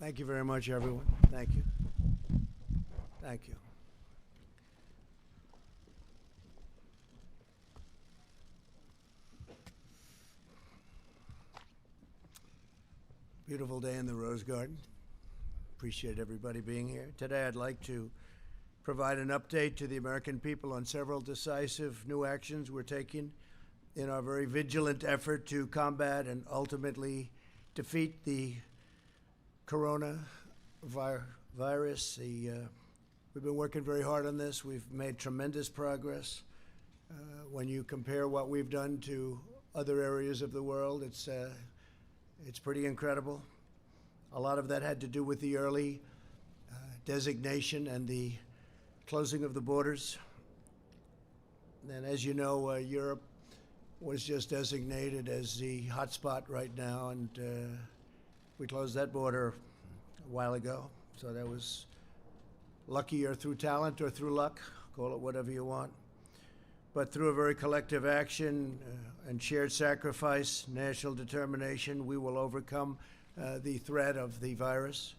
Thank you very much, everyone. Thank you. Thank you. Beautiful day in the Rose Garden. Appreciate everybody being here. Today I'd like to provide an update to the American people on several decisive new actions we're taking in our very vigilant effort to combat and ultimately defeat the coronavirus. We've been working very hard on this. We've made tremendous progress. When you compare what we've done to other areas of the world, it's pretty incredible. A lot of that had to do with the early designation and the closing of the borders. And as you know, Europe was just designated as the hotspot right now, and we closed that border a while ago. So that was lucky, or through talent, or through luck, call it whatever you want. But through a very collective action and shared sacrifice, national determination, we will overcome the threat of the virus.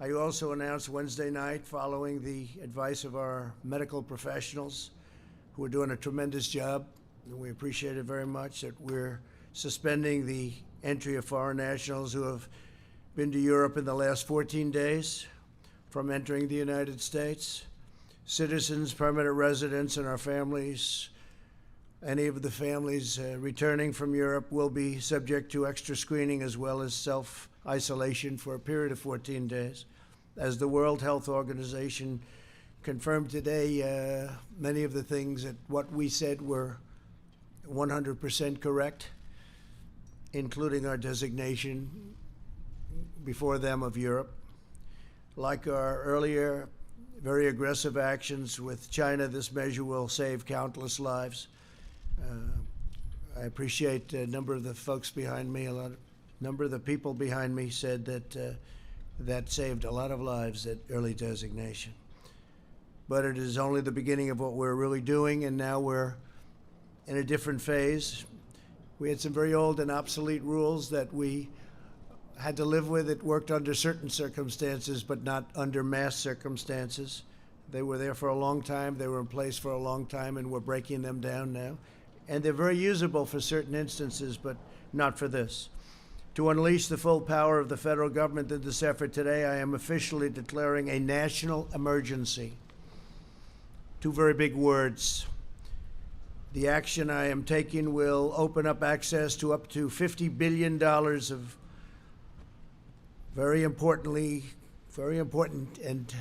I also announced Wednesday night, following the advice of our medical professionals, who are doing a tremendous job, and we appreciate it very much, that we're suspending the entry of foreign nationals who have been to Europe in the last 14 days from entering the United States. Citizens, permanent residents, and our families, any of the families returning from Europe, will be subject to extra screening as well as self-isolation for a period of 14 days. As the World Health Organization confirmed today, many of the things that what we said were 100% correct, including our designation before them of Europe. Like our earlier very aggressive actions with China, this measure will save countless lives. I appreciate a number of the folks behind me, number of the people behind me said that that saved a lot of lives, that early designation. But it is only the beginning of what we're really doing, and now we're in a different phase. We had some very old and obsolete rules that we had to live with. It worked under certain circumstances, but not under mass circumstances. They were there for a long time. They were in place for a long time, and we're breaking them down now. And they're very usable for certain instances, but not for this. To unleash the full power of the federal government in this effort today, I am officially declaring a national emergency. Two very big words. The action I am taking will open up access to up to $50 billion of very important and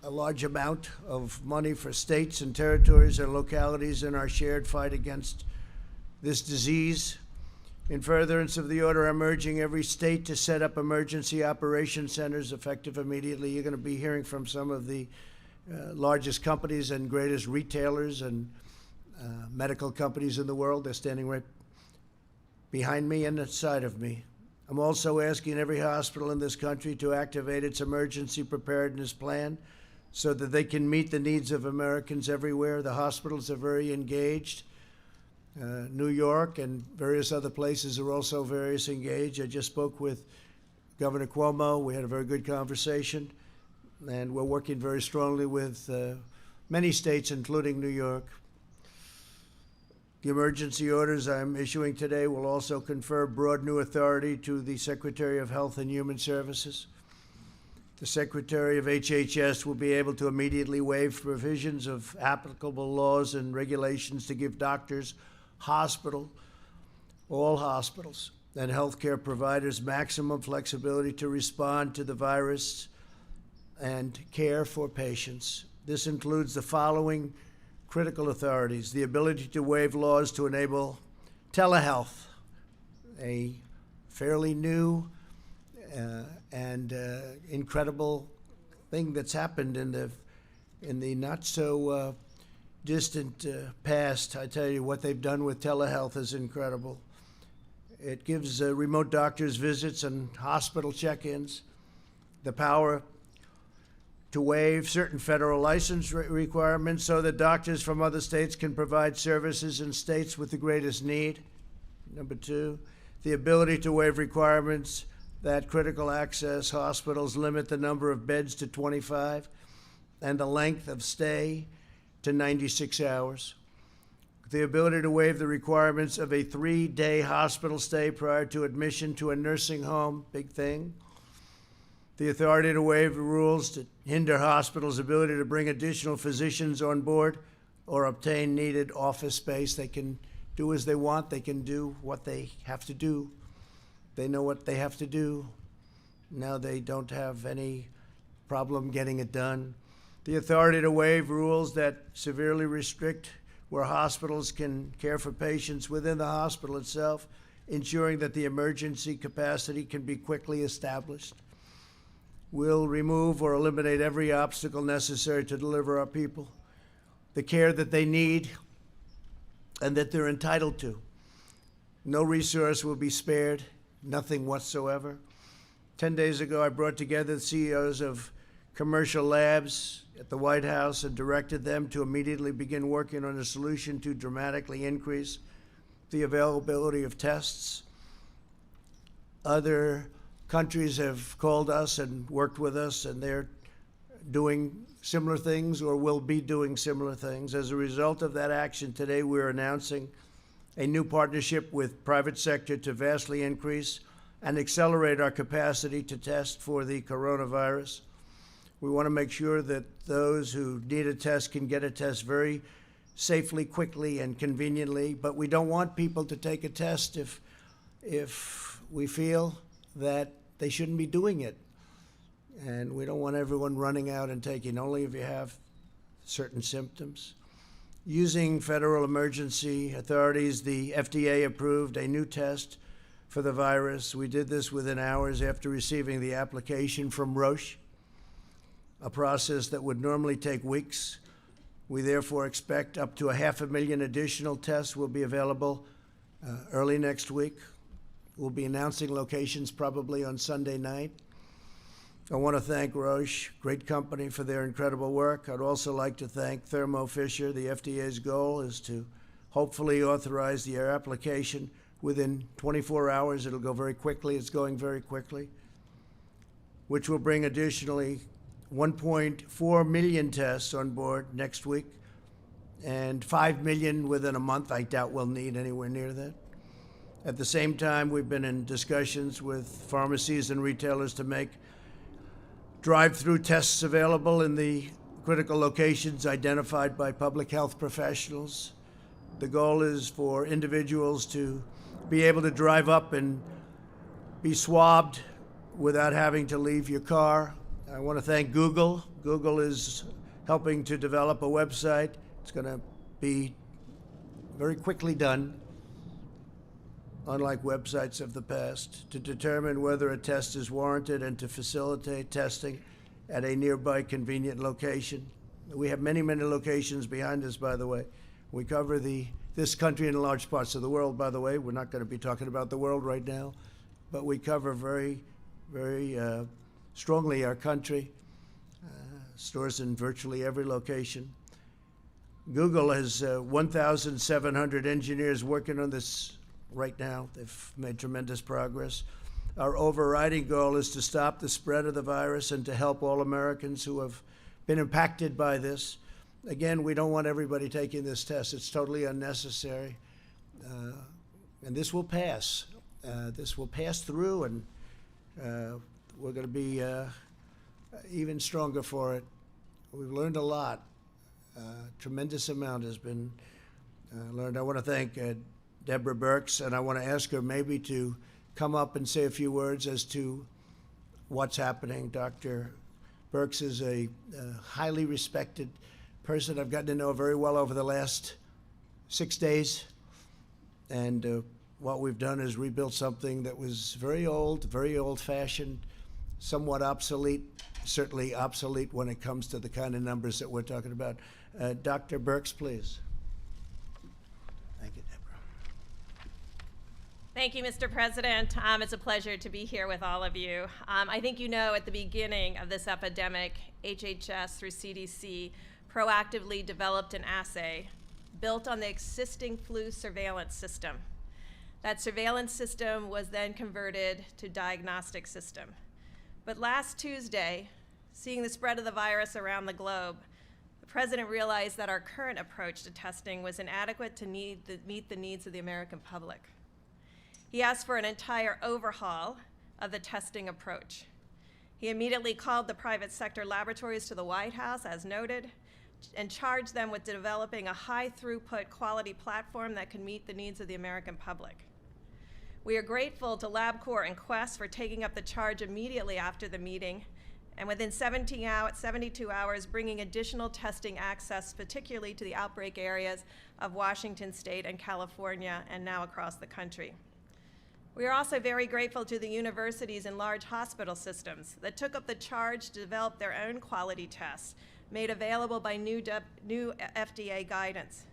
a large amount of money for states and territories and localities in our shared fight against this disease. In furtherance of the order, I'm urging every state to set up emergency operation centers effective immediately. You're going to be hearing from some of the largest companies and greatest retailers and medical companies in the world. They're standing right behind me and inside of me. I'm also asking every hospital in this country to activate its emergency preparedness plan so that they can meet the needs of Americans everywhere. The hospitals are very engaged. New York and various other places are also very engaged. I just spoke with Governor Cuomo. We had a very good conversation, and we're working very strongly with many states, including New York. The emergency orders I'm issuing today will also confer broad new authority to the Secretary of Health and Human Services. The Secretary of HHS will be able to immediately waive provisions of applicable laws and regulations to give doctors, all hospitals, and healthcare providers maximum flexibility to respond to the virus and care for patients. This includes the following critical authorities: the ability to waive laws to enable telehealth, a fairly new and incredible thing that's happened in the not so distant past. I tell you, what they've done with telehealth is incredible. It gives remote doctors visits and hospital check-ins, the power to waive certain federal license requirements so that doctors from other states can provide services in states with the greatest need. Number two, the ability to waive requirements that critical access hospitals limit the number of beds to 25 and the length of stay to 96 hours. The ability to waive the requirements of a 3-day hospital stay prior to admission to a nursing home, big thing. The authority to waive the rules to hinder hospitals' ability to bring additional physicians on board or obtain needed office space. They can do as they want. They can do what they have to do. They know what they have to do. Now they don't have any problem getting it done. The authority to waive rules that severely restrict where hospitals can care for patients within the hospital itself, ensuring that the emergency capacity can be quickly established. We'll remove or eliminate every obstacle necessary to deliver our people the care that they need and that they're entitled to. No resource will be spared, nothing whatsoever. 10 days ago, I brought together the CEOs of commercial labs at the White House and directed them to immediately begin working on a solution to dramatically increase the availability of tests. Other countries have called us and worked with us, and they're doing similar things or will be doing similar things. As a result of that action today, we're announcing a new partnership with private sector to vastly increase and accelerate our capacity to test for the coronavirus. We want to make sure that those who need a test can get a test very safely, quickly, and conveniently, but we don't want people to take a test if we feel that they shouldn't be doing it. And we don't want everyone running out and taking, only if you have certain symptoms. Using federal emergency authorities, the FDA approved a new test for the virus. We did this within hours after receiving the application from Roche, a process that would normally take weeks. We therefore expect up to 500,000 additional tests will be available early next week. We'll be announcing locations probably on Sunday night. I want to thank Roche, great company, for their incredible work. I'd also like to thank Thermo Fisher. The FDA's goal is to hopefully authorize the application within 24 hours. It'll go very quickly. It's going very quickly, which will bring additionally 1.4 million tests on board next week and 5 million within a month. I doubt we'll need anywhere near that. At the same time, we've been in discussions with pharmacies and retailers to make drive-through tests available in the critical locations identified by public health professionals. The goal is for individuals to be able to drive up and be swabbed without having to leave your car. I want to thank Google. Google is helping to develop a website. It's going to be very quickly done, unlike websites of the past, to determine whether a test is warranted and to facilitate testing at a nearby convenient location. We have many, many locations behind us, by the way. We cover this country and large parts of the world, by the way. We're not going to be talking about the world right now, but we cover very, very strongly our country, stores in virtually every location. Google has 1,700 engineers working on this right now. They've made tremendous progress. Our overriding goal is to stop the spread of the virus and to help all Americans who have been impacted by this. Again, we don't want everybody taking this test. It's totally unnecessary. And this will pass. This will pass through, and we're going to be even stronger for it. We've learned a lot. Tremendous amount has been learned. I want to thank Deborah Birx, and I want to ask her maybe to come up and say a few words as to what's happening. Dr. Birx is a highly respected person I've gotten to know very well over the last 6 days. And what we've done is rebuilt something that was very old-fashioned, somewhat obsolete, certainly obsolete when it comes to the kind of numbers that we're talking about. Dr. Birx, please. Thank you, Deborah. Thank you, Mr. President. It's a pleasure to be here with all of you. I think you know at the beginning of this epidemic, HHS through CDC proactively developed an assay built on the existing flu surveillance system. That surveillance system was then converted to diagnostic system. But last Tuesday, seeing the spread of the virus around the globe, the president realized that our current approach to testing was inadequate to meet the needs of the American public. He asked for an entire overhaul of the testing approach. He immediately called the private sector laboratories to the White House, as noted, and charged them with developing a high-throughput quality platform that could meet the needs of the American public. We are grateful to LabCorp and Quest for taking up the charge immediately after the meeting, and within 72 hours, bringing additional testing access, particularly to the outbreak areas of Washington State and California, and now across the country. We are also very grateful to the universities and large hospital systems that took up the charge to develop their own quality tests, made available by new FDA guidance.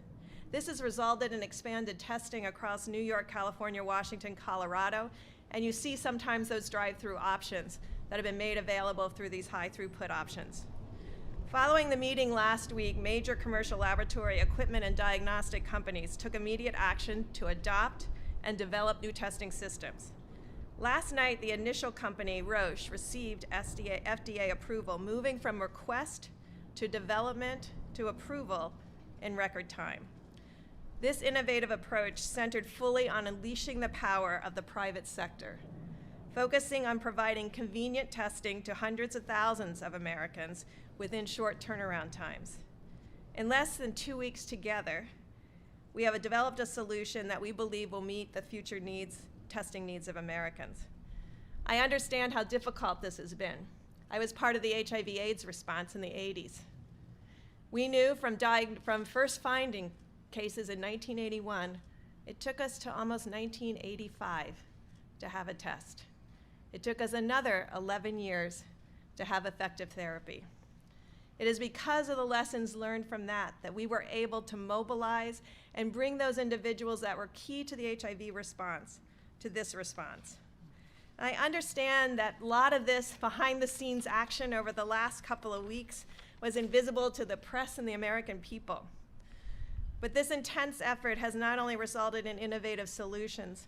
This has resulted in expanded testing across New York, California, Washington, Colorado, and you see sometimes those drive-through options that have been made available through these high-throughput options. Following the meeting last week, major commercial laboratory equipment and diagnostic companies took immediate action to adopt and develop new testing systems. Last night, the initial company, Roche, received FDA approval, moving from request to development to approval in record time. This innovative approach centered fully on unleashing the power of the private sector, focusing on providing convenient testing to hundreds of thousands of Americans within short turnaround times. In less than 2 weeks together, we have developed a solution that we believe will meet the future testing needs of Americans. I understand how difficult this has been. I was part of the HIV/AIDS response in the 80s. We knew from first finding cases in 1981, it took us to almost 1985 to have a test. It took us another 11 years to have effective therapy. It is because of the lessons learned from that we were able to mobilize and bring those individuals that were key to the HIV response to this response. I understand that a lot of this behind-the-scenes action over the last couple of weeks was invisible to the press and the American people. But this intense effort has not only resulted in innovative solutions,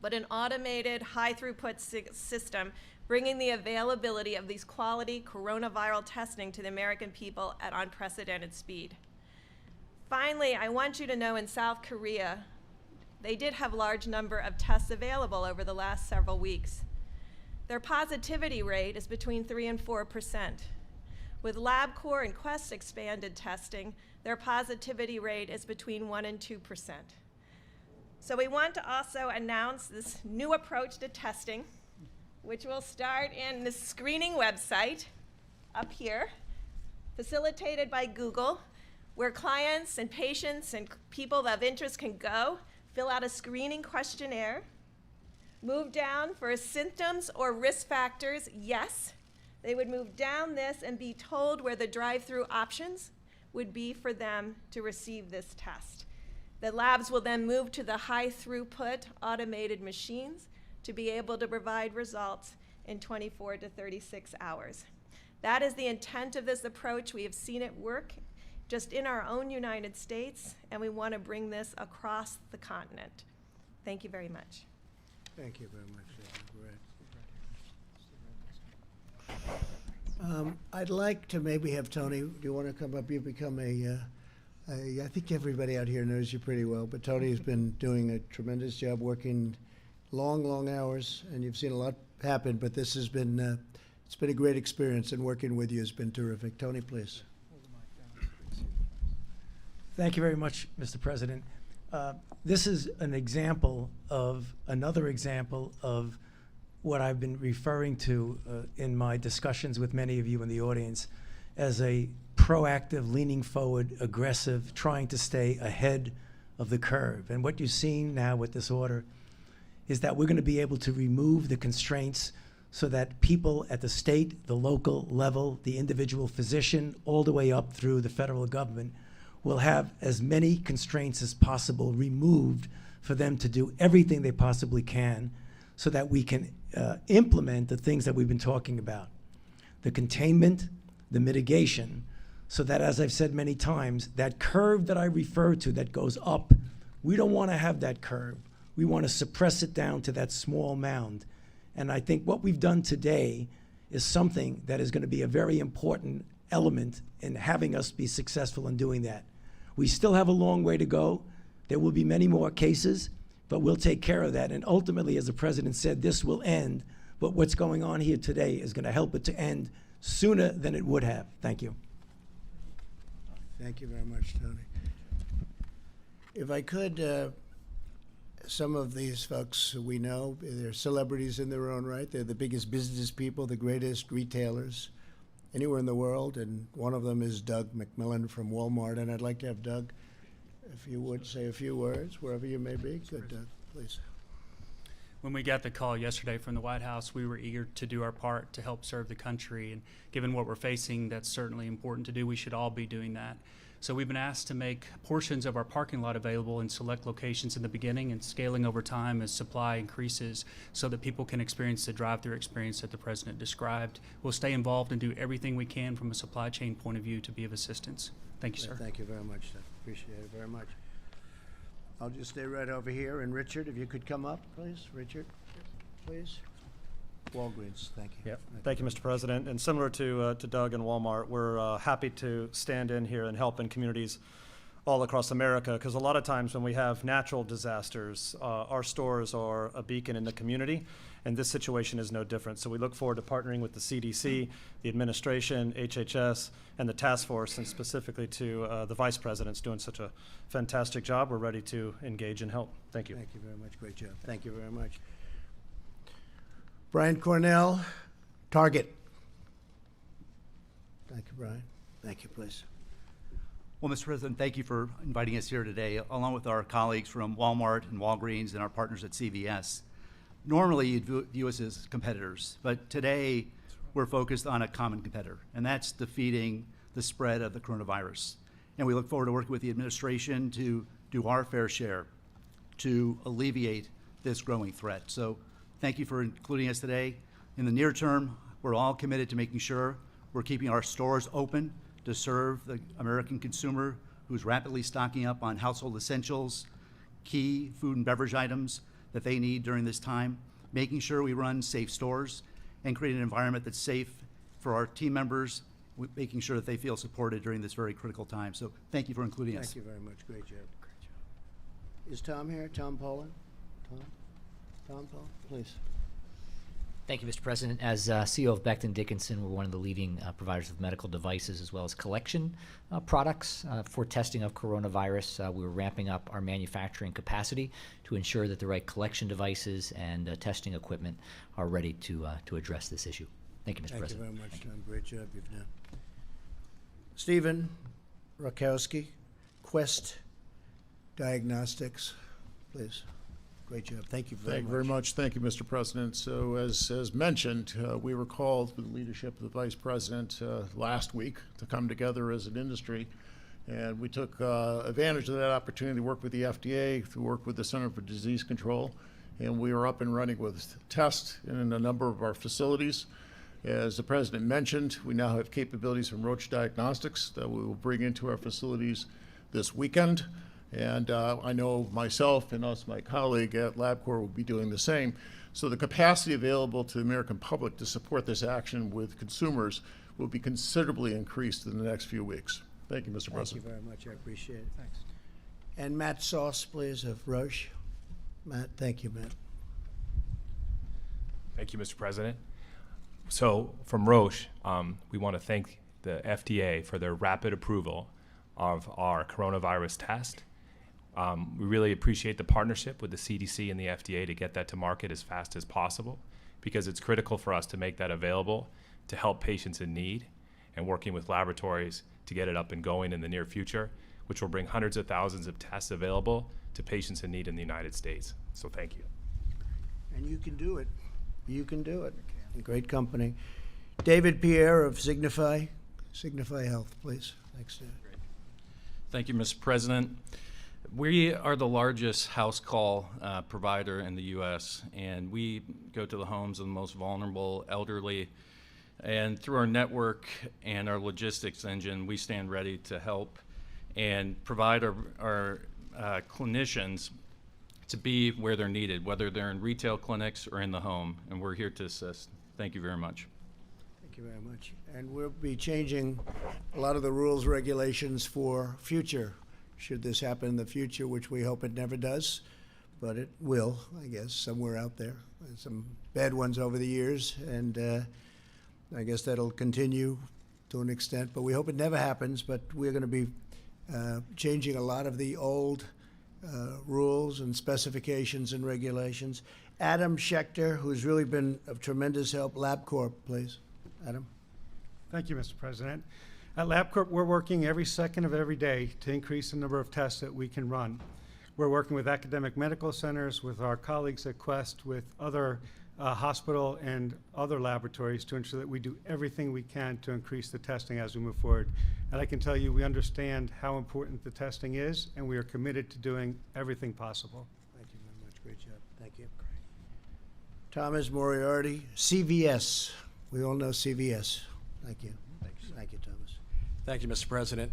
but an automated, high-throughput system bringing the availability of these quality coronavirus testing to the American people at unprecedented speed. Finally, I want you to know in South Korea, they did have a large number of tests available over the last several weeks. Their positivity rate is between 3% and 4%. With LabCorp and Quest expanded testing, their positivity rate is between 1% and 2%. So we want to also announce this new approach to testing, which will start in the screening website up here, facilitated by Google, where clients and patients and people of interest can go, fill out a screening questionnaire, move down for symptoms or risk factors, yes. They would move down this and be told where the drive-through options would be for them to receive this test. The labs will then move to the high-throughput automated machines to be able to provide results in 24 to 36 hours. That is the intent of this approach. We have seen it work just in our own United States, and we want to bring this across the continent. Thank you very much. Thank you very much, Brett. I'd like to maybe have Tony, do you want to come up? You've become I think everybody out here knows you pretty well, but Tony has been doing a tremendous job working long hours, and you've seen a lot happen, but this has been, it's been a great experience, and working with you has been terrific. Tony, please. Thank you very much, Mr. President. This is an example of, another example of what I've been referring to in my discussions with many of you in the audience as a proactive, leaning forward, aggressive, trying to stay ahead of the curve. And what you're seeing now with this order is that we're going to be able to remove the constraints so that people at the state, the local level, the individual physician, all the way up through the federal government will have as many constraints as possible removed for them to do everything they possibly can so that we can implement the things that we've been talking about. The containment, the mitigation, so that, as I've said many times, that curve that I refer to that goes up, we don't want to have that curve. We want to suppress it down to that small mound. And I think what we've done today is something that is going to be a very important element in having us be successful in doing that. We still have a long way to go. There will be many more cases, but we'll take care of that. And ultimately, as the president said, this will end. But what's going on here today is going to help it to end sooner than it would have. Thank you. Thank you very much, Tony. If I could, some of these folks we know, they're celebrities in their own right. They're the biggest business people, the greatest retailers anywhere in the world, and one of them is Doug McMillon from Walmart. And I'd like to have Doug, if you would, say a few words, wherever you may be. Good, Doug, please. When we got the call yesterday from the White House, we were eager to do our part to help serve the country. And given what we're facing, that's certainly important to do. We should all be doing that. So we've been asked to make portions of our parking lot available in select locations in the beginning and scaling over time as supply increases so that people can experience the drive-through experience that the president described. We'll stay involved and do everything we can from a supply chain point of view to be of assistance. Thank you, sir. Thank you very much, sir. Appreciate it very much. I'll just stay right over here. And Richard, if you could come up, please. Richard, please. Walgreens, thank you. Yep. Thank you, Mr. President. And similar to Doug and Walmart, we're happy to stand in here and help in communities all across America, because a lot of times when we have natural disasters, our stores are a beacon in the community, and this situation is no different. So we look forward to partnering with the CDC, the administration, HHS, and the task force, and specifically to the Vice President's doing such a fantastic job. We're ready to engage and help. Thank you. Thank you very much. Great job. Thank you very much. Brian Cornell, Target. Thank you, Brian. Thank you, please. Well, Mr. President, thank you for inviting us here today, along with our colleagues from Walmart and Walgreens and our partners at CVS. Normally, you'd view us as competitors, but today we're focused on a common competitor, and that's defeating the spread of the coronavirus. And we look forward to working with the administration to do our fair share to alleviate this growing threat. So thank you for including us today. In the near term, we're all committed to making sure we're keeping our stores open to serve the American consumer who's rapidly stocking up on household essentials, key food and beverage items that they need during this time, making sure we run safe stores and create an environment that's safe for our team members, making sure that they feel supported during this very critical time. So thank you for including us. Thank you very much. Great job. Is Tom here? Tom Poland? Tom Poland, please. Thank you, Mr. President. As CEO of Becton Dickinson, we're one of the leading providers of medical devices as well as collection products for testing of coronavirus. We're ramping up our manufacturing capacity to ensure that the right collection devices and testing equipment are ready to address this issue. Thank you, Mr. President. Thank you very much, Tom. Great job you've done. Stephen Rakowski, Quest Diagnostics, please. Great job. Thank you very much. Thank you very much. Thank you, Mr. President. So as mentioned, we were called with the leadership of the Vice President last week to come together as an industry. And we took advantage of that opportunity to work with the FDA, to work with the Center for Disease Control. And we are up and running with tests in a number of our facilities. As the President mentioned, we now have capabilities from Roche Diagnostics that we will bring into our facilities this weekend. And I know myself and my colleague at LabCorp will be doing the same. So the capacity available to the American public to support this action with consumers will be considerably increased in the next few weeks. Thank you, Mr. President. Thank you very much. I appreciate it. Thanks. And Matt Sauce, please, of Roche. Matt, thank you, Matt. Thank you, Mr. President. So from Roche, we want to thank the FDA for their rapid approval of our coronavirus test. We really appreciate the partnership with the CDC and the FDA to get that to market as fast as possible, because it's critical for us to make that available to help patients in need, and working with laboratories to get it up and going in the near future, which will bring hundreds of thousands of tests available to patients in need in the United States. So thank you. And you can do it. You can do it. Great company. David Pierre of Signify Health, please. Thanks, David. Thank you, Mr. President. We are the largest house call provider in the U.S., and we go to the homes of the most vulnerable elderly. And through our network and our logistics engine, we stand ready to help and provide our clinicians to be where they're needed, whether they're in retail clinics or in the home, and we're here to assist. Thank you very much. Thank you very much. And we'll be changing a lot of the rules, regulations for future, should this happen in the future, which we hope it never does, but it will, I guess, somewhere out there. There's some bad ones over the years, and I guess that'll continue to an extent, but we hope it never happens, but we're going to be changing a lot of the old rules and specifications and regulations. Adam Schechter, who's really been of tremendous help. LabCorp, please. Adam. Thank you, Mr. President. At LabCorp, we're working every second of every day to increase the number of tests that we can run. We're working with academic medical centers, with our colleagues at Quest, with other hospital and other laboratories to ensure that we do everything we can to increase the testing as we move forward. And I can tell you, we understand how important the testing is, and we are committed to doing everything possible. Thank you very much. Great job. Thank you. Thomas Moriarty, CVS. We all know CVS. Thank you. Thank you, Thomas. Thank you, Mr. President.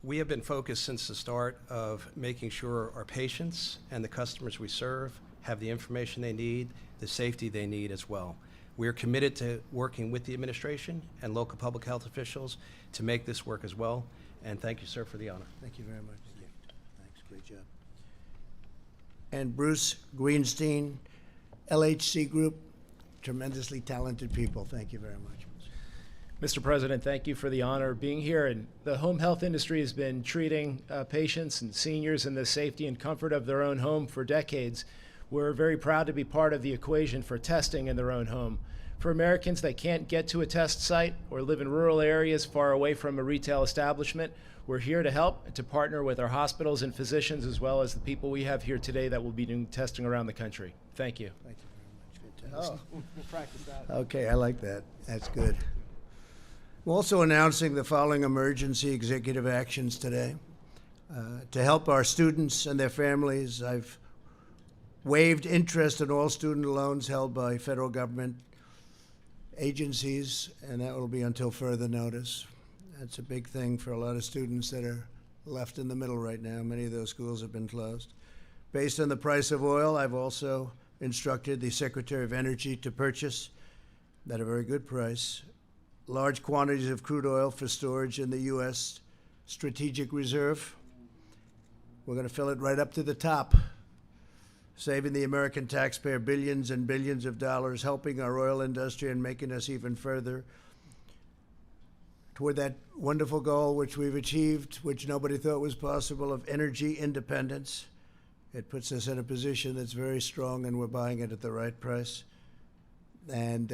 We have been focused since the start of making sure our patients and the customers we serve have the information they need, the safety they need as well. We are committed to working with the administration and local public health officials to make this work as well. And thank you, sir, for the honor. Thank you very much. Thanks. Great job. And Bruce Greenstein, LHC Group, tremendously talented people. Thank you very much. Mr. President, thank you for the honor of being here. And the home health industry has been treating patients and seniors in the safety and comfort of their own home for decades. We're very proud to be part of the equation for testing in their own home. For Americans that can't get to a test site or live in rural areas far away from a retail establishment, we're here to help and to partner with our hospitals and physicians, as well as the people we have here today that will be doing testing around the country. Thank you. Thank you very much. Fantastic. We'll practice that. Okay, I like that. That's good. We're also announcing the following emergency executive actions today. To help our students and their families, I've waived interest in all student loans held by federal government agencies, and that will be until further notice. That's a big thing for a lot of students that are left in the middle right now. Many of those schools have been closed. Based on the price of oil, I've also instructed the Secretary of Energy to purchase, at a very good price, large quantities of crude oil for storage in the U.S. Strategic Reserve. We're going to fill it right up to the top, saving the American taxpayer billions and billions of dollars, helping our oil industry and making us even further toward that wonderful goal which we've achieved, which nobody thought was possible, of energy independence. It puts us in a position that's very strong, and we're buying it at the right price. And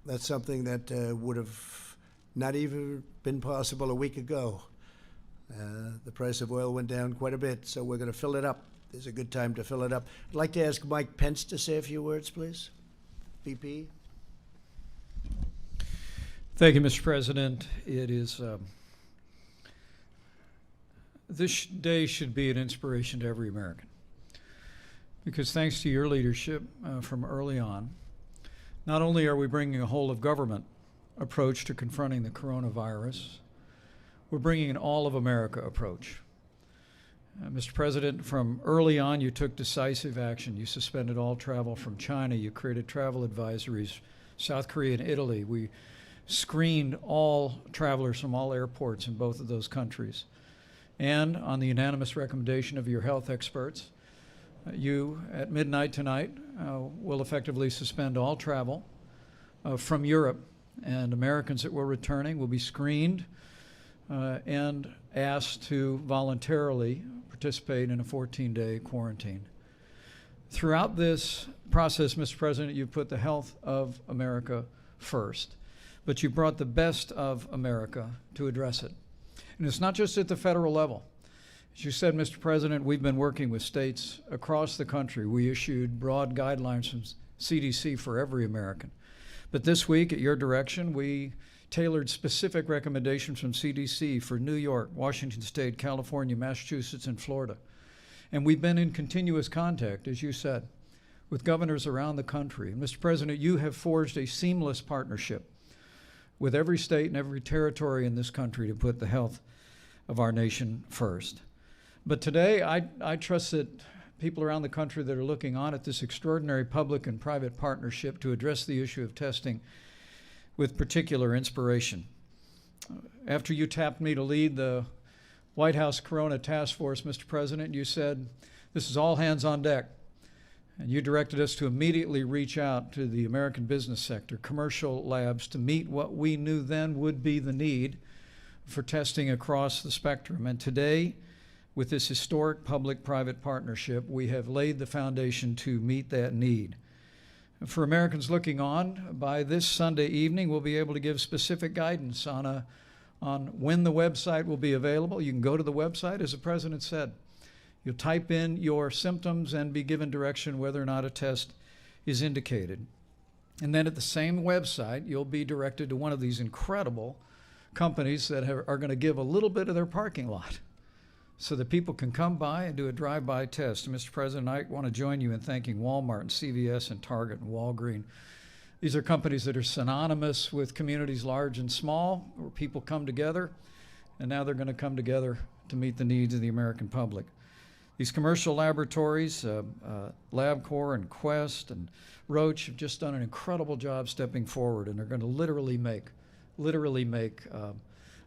that's something that would have not even been possible a week ago. The price of oil went down quite a bit, so we're going to fill it up. There's a good time to fill it up. I'd like to ask Mike Pence to say a few words, please. VP. Thank you, Mr. President. It is, this day should be an inspiration to every American, because thanks to your leadership from early on, not only are we bringing a whole of government approach to confronting the coronavirus, we're bringing an all of America approach. Mr. President, from early on, you took decisive action. You suspended all travel from China. You created travel advisories, South Korea and Italy. We screened all travelers from all airports in both of those countries. And on the unanimous recommendation of your health experts, you, at midnight tonight, will effectively suspend all travel from Europe, and Americans that were returning will be screened and asked to voluntarily participate in a 14-day quarantine. Throughout this process, Mr. President, you put the health of America first, but you brought the best of America to address it. And it's not just at the federal level. As you said, Mr. President, we've been working with states across the country. We issued broad guidelines from CDC for every American. But this week, at your direction, we tailored specific recommendations from CDC for New York, Washington State, California, Massachusetts, and Florida. And we've been in continuous contact, as you said, with governors around the country. And Mr. President, you have forged a seamless partnership with every state and every territory in this country to put the health of our nation first. But today, I trust that people around the country that are looking on at this extraordinary public and private partnership to address the issue of testing with particular inspiration. After you tapped me to lead the White House Corona Task Force, Mr. President, you said, this is all hands on deck. And you directed us to immediately reach out to the American business sector, commercial labs, to meet what we knew then would be the need for testing across the spectrum. And today, with this historic public-private partnership, we have laid the foundation to meet that need. For Americans looking on, by this Sunday evening, we'll be able to give specific guidance on when the website will be available. You can go to the website, as the President said. You'll type in your symptoms and be given direction whether or not a test is indicated. And then at the same website, you'll be directed to one of these incredible companies that are going to give a little bit of their parking lot so that people can come by and do a drive-by test. Mr. President, I want to join you in thanking Walmart and CVS and Target and Walgreens. These are companies that are synonymous with communities large and small, where people come together, and now they're going to come together to meet the needs of the American public. These commercial laboratories, LabCorp and Quest and Roche, have just done an incredible job stepping forward, and they're going to literally make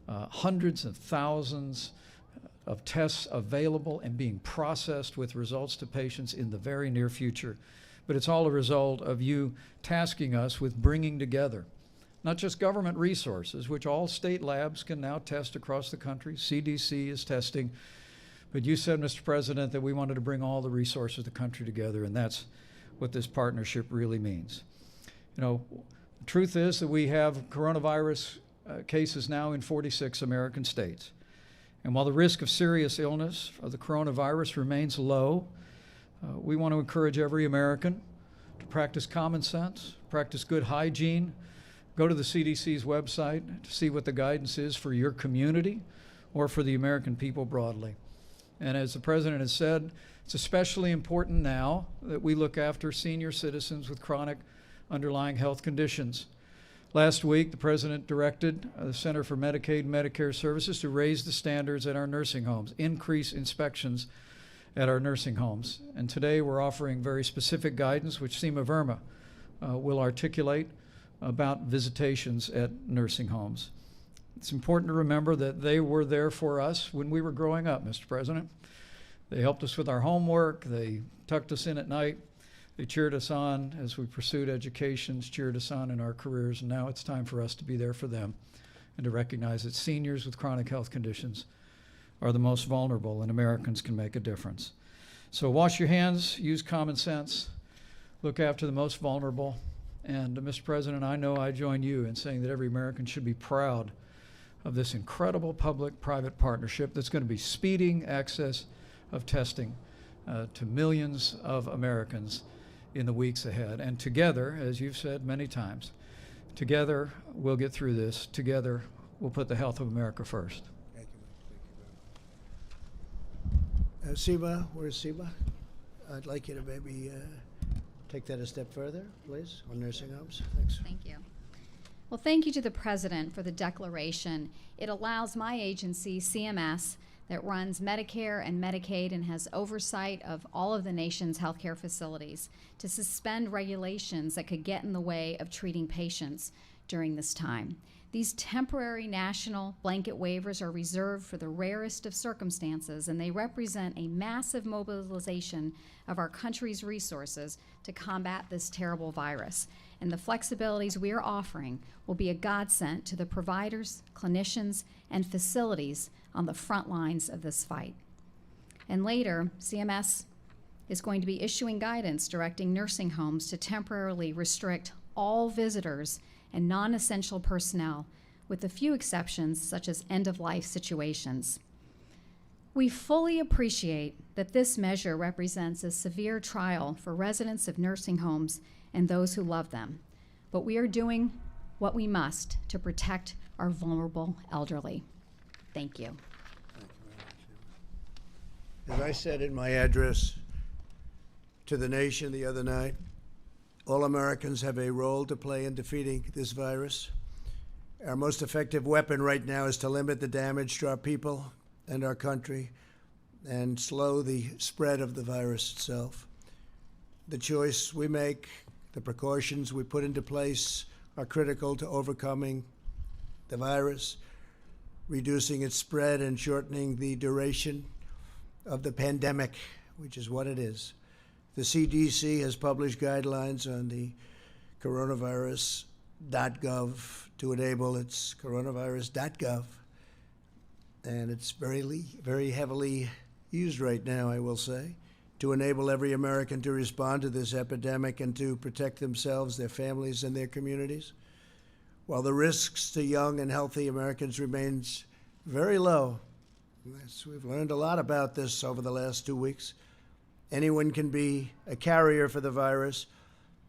hundreds of thousands of tests available and being processed with results to patients in the very near future. But it's all a result of you tasking us with bringing together not just government resources, which all state labs can now test across the country. CDC is testing. But you said, Mr. President, that we wanted to bring all the resources of the country together, and that's what this partnership really means. You know, the truth is that we have coronavirus cases now in 46 American states. And while the risk of serious illness of the coronavirus remains low, we want to encourage every American to practice common sense, practice good hygiene, go to the CDC's website to see what the guidance is for your community or for the American people broadly. And as the President has said, it's especially important now that we look after senior citizens with chronic underlying health conditions. Last week, the President directed the Center for Medicaid and Medicare Services to raise the standards at our nursing homes, increase inspections at our nursing homes. And today we're offering very specific guidance, which Seema Verma will articulate about visitations at nursing homes. It's important to remember that they were there for us when we were growing up, Mr. President. They helped us with our homework. They tucked us in at night. They cheered us on as we pursued education, cheered us on in our careers, and now it's time for us to be there for them and to recognize that seniors with chronic health conditions are the most vulnerable, and Americans can make a difference. So wash your hands, use common sense, look after the most vulnerable, and Mr. President, I know I join you in saying that every American should be proud of this incredible public-private partnership that's going to be speeding access of testing to millions of Americans in the weeks ahead. And together, as you've said many times, together we'll get through this. Together we'll put the health of America first. Thank you. Seema, where's Seema? I'd like you to maybe take that a step further, please, on nursing homes. Thanks. Thank you. Well, thank you to the President for the declaration. It allows my agency, CMS, that runs Medicare and Medicaid and has oversight of all of the nation's healthcare facilities, to suspend regulations that could get in the way of treating patients during this time. These temporary national blanket waivers are reserved for the rarest of circumstances, and they represent a massive mobilization of our country's resources to combat this terrible virus. And the flexibilities we are offering will be a godsend to the providers, clinicians, and facilities on the front lines of this fight. And later, CMS is going to be issuing guidance directing nursing homes to temporarily restrict all visitors and non-essential personnel, with a few exceptions such as end-of-life situations. We fully appreciate that this measure represents a severe trial for residents of nursing homes and those who love them, but we are doing what we must to protect our vulnerable elderly. Thank you. As I said in my address to the nation the other night, all Americans have a role to play in defeating this virus. Our most effective weapon right now is to limit the damage to our people and our country and slow the spread of the virus itself. The choice we make, the precautions we put into place are critical to overcoming the virus, reducing its spread, and shortening the duration of the pandemic, which is what it is. The CDC has published guidelines on the coronavirus.gov to enable its coronavirus.gov, and it's very heavily used right now, I will say, to enable every American to respond to this epidemic and to protect themselves, their families, and their communities. While the risks to young and healthy Americans remains very low, we've learned a lot about this over the last 2 weeks. Anyone can be a carrier for the virus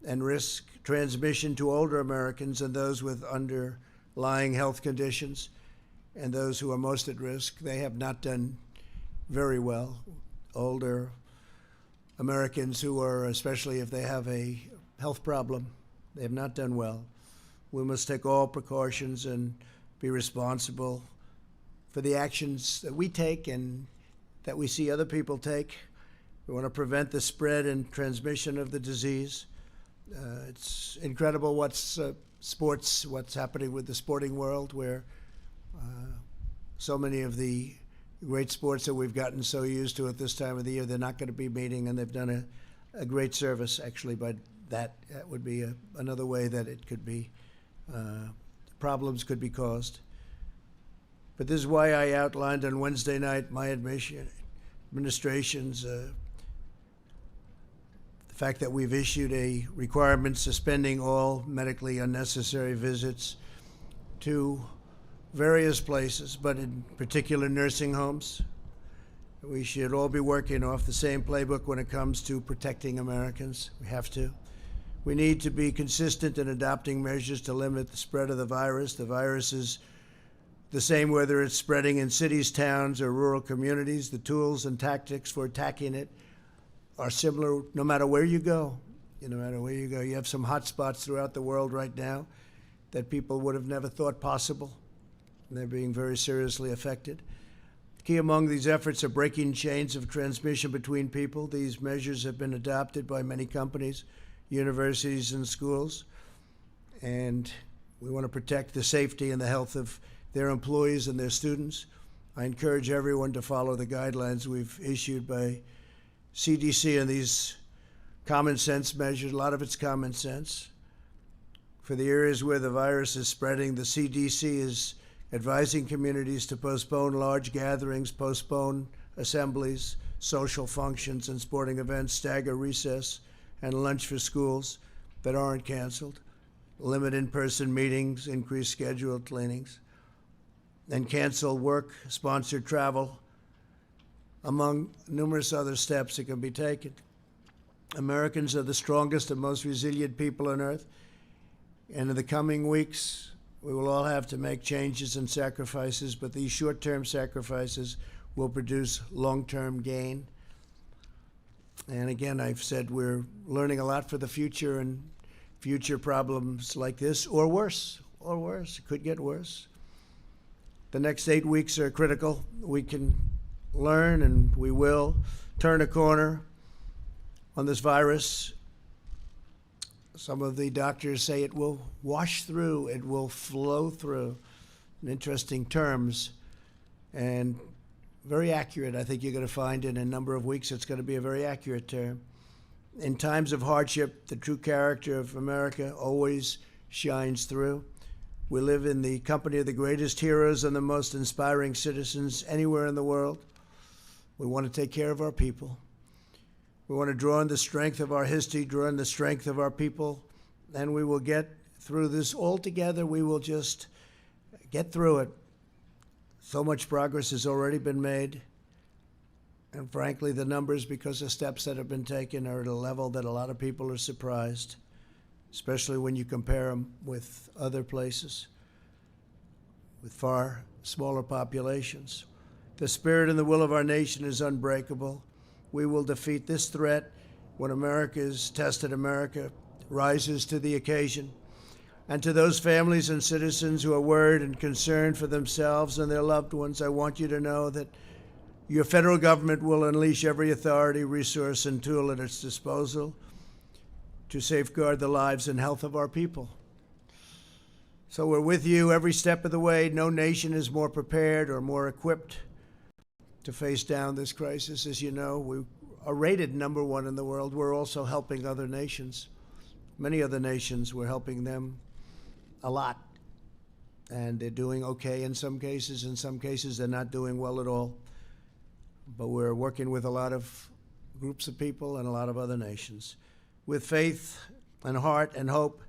and risk transmission to older Americans and those with underlying health conditions, and those who are most at risk. They have not done very well. Older Americans who are, especially if they have a health problem, they have not done well. We must take all precautions and be responsible for the actions that we take and that we see other people take. We want to prevent the spread and transmission of the disease. It's incredible what's happening with the sporting world, where so many of the great sports that we've gotten so used to at this time of the year, they're not going to be meeting, and they've done a great service, actually, by that. That would be another way that it could be, problems could be caused. But this is why I outlined on Wednesday night my administration's the fact that we've issued a requirement suspending all medically unnecessary visits to various places, but in particular nursing homes. We should all be working off the same playbook when it comes to protecting Americans. We have to. We need to be consistent in adopting measures to limit the spread of the virus. The virus is the same whether it's spreading in cities, towns, or rural communities. The tools and tactics for attacking it are similar no matter where you go. No matter where you go. You have some hot spots throughout the world right now that people would have never thought possible. And they're being very seriously affected. Key among these efforts are breaking chains of transmission between people. These measures have been adopted by many companies, universities, and schools. And we want to protect the safety and the health of their employees and their students. I encourage everyone to follow the guidelines we've issued by CDC and these common sense measures. A lot of it's common sense. For the areas where the virus is spreading, the CDC is advising communities to postpone large gatherings, postpone assemblies, social functions, and sporting events, stagger recess and lunch for schools that aren't canceled, limit in-person meetings, increase scheduled cleanings, and cancel work-sponsored travel, among numerous other steps that can be taken. Americans are the strongest and most resilient people on earth, and in the coming weeks, we will all have to make changes and sacrifices, but these short-term sacrifices will produce long-term gain. And again, I've said we're learning a lot for the future, and future problems like this, or worse, it could get worse. The next 8 weeks are critical. We can learn, and we will turn a corner on this virus. Some of the doctors say it will wash through, it will flow through, in interesting terms, and very accurate. I think you're going to find in a number of weeks it's going to be a very accurate term. In times of hardship, the true character of America always shines through. We live in the company of the greatest heroes and the most inspiring citizens anywhere in the world. We want to take care of our people. We want to draw on the strength of our history, draw on the strength of our people, and we will get through this all together. We will just get through it. So much progress has already been made. And frankly, the numbers, because of steps that have been taken, are at a level that a lot of people are surprised, especially when you compare them with other places with far smaller populations. The spirit and the will of our nation is unbreakable. We will defeat this threat when America is tested. America rises to the occasion. And to those families and citizens who are worried and concerned for themselves and their loved ones, I want you to know that Your federal government will unleash every authority, resource, and tool at its disposal to safeguard the lives and health of our people. So we're with you every step of the way. No nation is more prepared or more equipped to face down this crisis. As you know, we are rated #1 in the world. We're also helping other nations. Many other nations, we're helping them a lot. And they're doing okay in some cases. In some cases, they're not doing well at all. But we're working with a lot of groups of people and a lot of other nations. With faith and heart and hope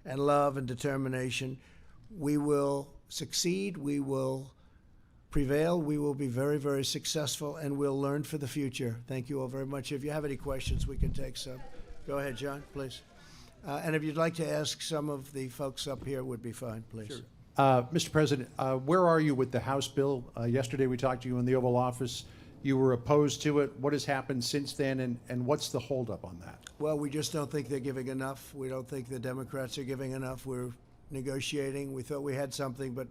and love and determination, we will succeed, we will prevail, we will be very, very successful, and we'll learn for the future. Thank you all very much. If you have any questions, we can take some. Go ahead, John, please. And if you'd like to ask some of the folks up here, would be fine, please. Sure. Mr. President, where are you with the House bill? Yesterday we talked to you in the Oval Office. You were opposed to it. What has happened since then, and what's the holdup on that? Well, we just don't think they're giving enough. We don't think the Democrats are giving enough. We're negotiating. We thought we had something, but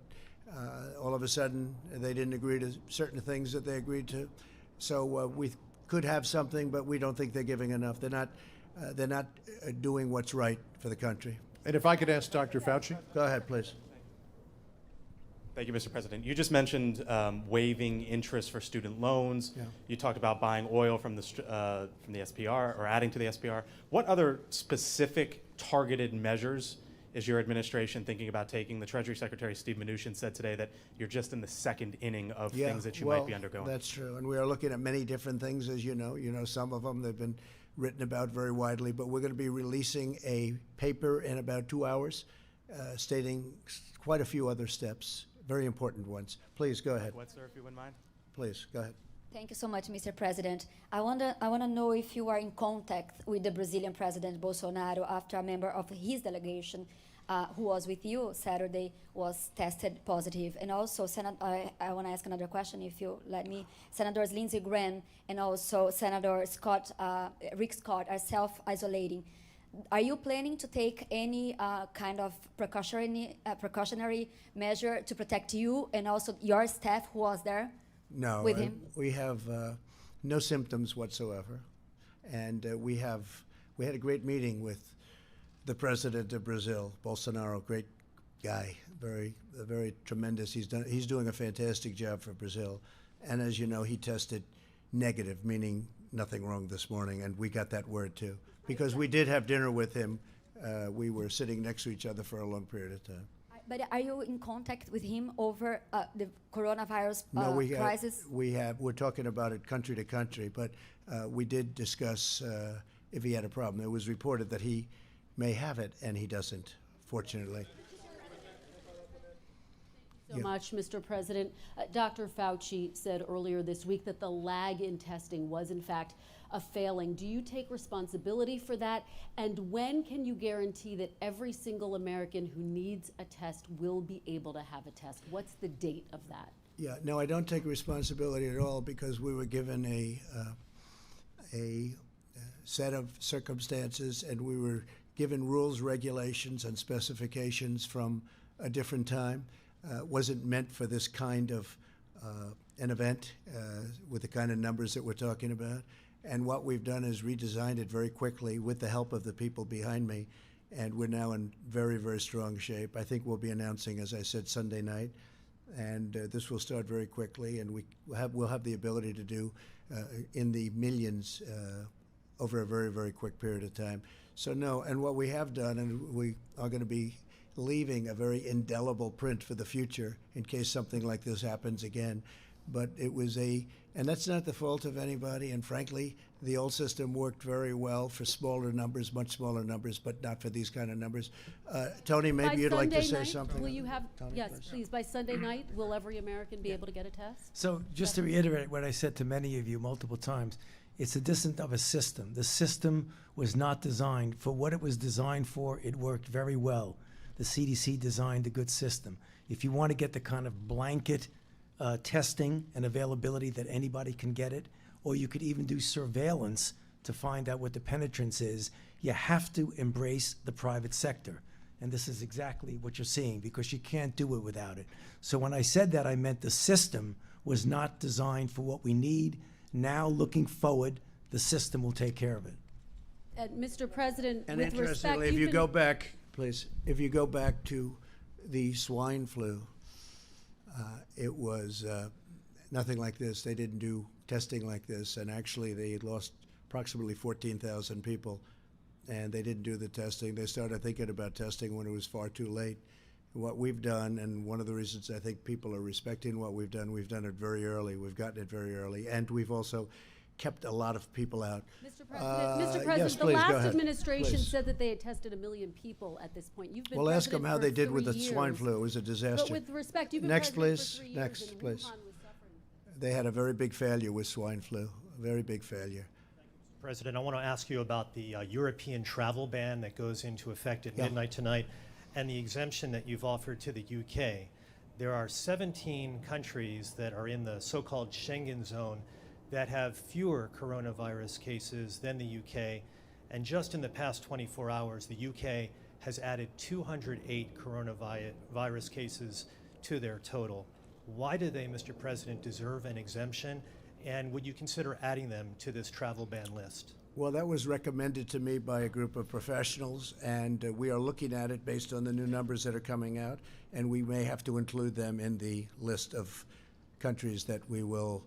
all of a sudden they didn't agree to certain things that they agreed to. So we could have something, but we don't think they're giving enough. They're not doing what's right for the country. And if I could ask Dr. Fauci? Go ahead, please. Thank you, Mr. President. You just mentioned waiving interest for student loans. Yeah. You talked about buying oil from the SPR or adding to the SPR. What other specific targeted measures is your administration thinking about taking? The Treasury Secretary, Steve Mnuchin, said today that you're just in the second inning of things that you might be undergoing. That's true. And we are looking at many different things, as you know. You know some of them. They've been written about very widely. But we're going to be releasing a paper in about 2 hours stating quite a few other steps. Very important ones. Please, go ahead. What, sir, if you wouldn't mind? Please, go ahead. Thank you so much, Mr. President. I want to know if you are in contact with the Brazilian President Bolsonaro after a member of his delegation who was with you Saturday was tested positive. And also, I want to ask another question, if you let me. Senators Lindsey Graham and also Senator Rick Scott are self-isolating. Are you planning to take any kind of precautionary measure to protect you and also your staff who was there with him? We have no symptoms whatsoever. And we had a great meeting with the president of Brazil, Bolsonaro, great guy, very tremendous. He's doing a fantastic job for Brazil. And as you know, he tested negative, meaning nothing wrong this morning, and we got that word too. Because we did have dinner with him. We were sitting next to each other for a long period of time. But are you in contact with him over the coronavirus crisis? We're talking about it country to country, but we did discuss if he had a problem. It was reported that he may have it, and he doesn't, fortunately. So much, Mr. President. Dr. Fauci said earlier this week that the lag in testing was, in fact, a failing. Do you take responsibility for that? And when can you guarantee that every single American who needs a test will be able to have a test? What's the date of that? Yeah, no, I don't take responsibility at all, because we were given a set of circumstances, and we were given rules, regulations, and specifications from a different time. Wasn't meant for this kind of an event with the kind of numbers that we're talking about. And what we've done is redesigned it very quickly with the help of the people behind me, and we're now in very, very strong shape. I think we'll be announcing, as I said, Sunday night, and this will start very quickly, and we'll have the ability to do in the millions over a very, very quick period of time. So no, and what we have done, and we are going to be leaving a very indelible print for the future in case something like this happens again. But it was and that's not the fault of anybody, and frankly, the old system worked very well for smaller numbers, much smaller numbers, but not for these kind of numbers. Tony, maybe you'd like to say something? Will you have, Tony, yes, please. By Sunday night, will every American be able to get a test? So just to reiterate what I said to many of you multiple times, it's a dissonance of a system. The system was not designed for what it was designed for. It worked very well. The CDC designed a good system. If you want to get the kind of blanket testing and availability that anybody can get it, or you could even do surveillance to find out what the penetrance is, you have to embrace the private sector. And this is exactly what you're seeing, because you can't do it without it. So when I said that, I meant the system was not designed for what we need. Now, looking forward, the system will take care of it. And Mr. President, And with respect, interestingly, if you've you been- go back, please, if you go back to the swine flu, it was nothing like this. They didn't do testing like this, and actually they had lost approximately 14,000 people, and they didn't do the testing. They started thinking about testing when it was far too late. What we've done, and one of the reasons I think people are respecting what we've done it very early. We've gotten it very early, and we've also kept a lot of people out. Mr. President, yes, the please, go last ahead. administration Please. said that they had tested 1 million people at this point. You've been Well, ask them president how for they did with the 3 swine years. flu. It was a disaster. But with respect, you've been Next, president please. for 3 years, Next, and please. Wuhan was suffering. They had a very big failure with swine flu, a very big failure. President, I want to ask you about the European travel ban that goes into effect at midnight tonight and the exemption that you've offered to the UK. There are 17 countries that are in the so-called Schengen zone that have fewer coronavirus cases than the UK. And just in the past 24 hours, the UK has added 208 coronavirus cases to their total. Why do they, Mr. President, deserve an exemption? And would you consider adding them to this travel ban list? Well, that was recommended to me by a group of professionals, and we are looking at it based on the new numbers that are coming out, and we may have to include them in the list of countries that we will,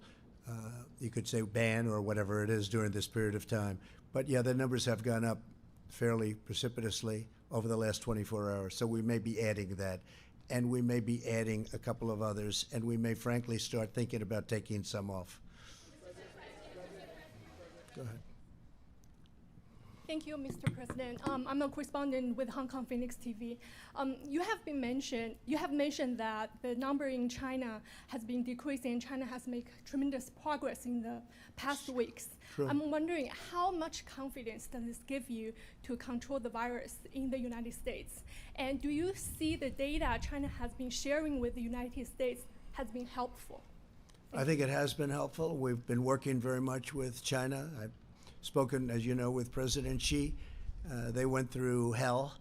you could say, ban or whatever it is during this period of time. But yeah, the numbers have gone up fairly precipitously over the last 24 hours, so we may be adding that. And we may be adding a couple of others, and we may frankly start thinking about taking some off. Go ahead. Thank you, Mr. President. I'm a correspondent with Hong Kong Phoenix TV. You have mentioned that the number in China has been decreasing. China has made tremendous progress in the past weeks. True. I'm wondering how much confidence does this give you to control the virus in the United States? And do you see the data China has been sharing with the United States has been helpful? I think it has been helpful. We've been working very much with China. I've spoken, as you know, with President Xi. They went through hell,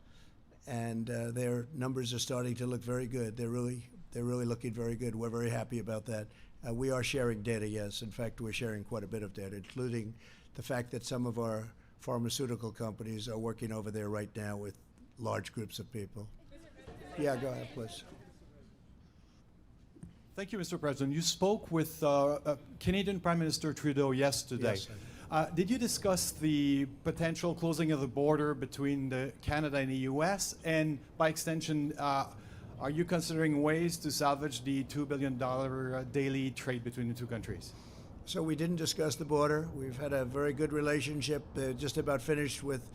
and their numbers are starting to look very good. They're really looking very good. We're very happy about that. We are sharing data, yes. In fact, we're sharing quite a bit of data, including the fact that some of our pharmaceutical companies are working over there right now with large groups of people. Yeah, go ahead, please. Thank you, Mr. President. You spoke with Canadian Prime Minister Trudeau yesterday. Yes, I did. Did you discuss the potential closing of the border between Canada and the U.S.? And by extension, are you considering ways to salvage the $2 billion daily trade between the two countries? So we didn't discuss the border. We've had a very good relationship, just about finished with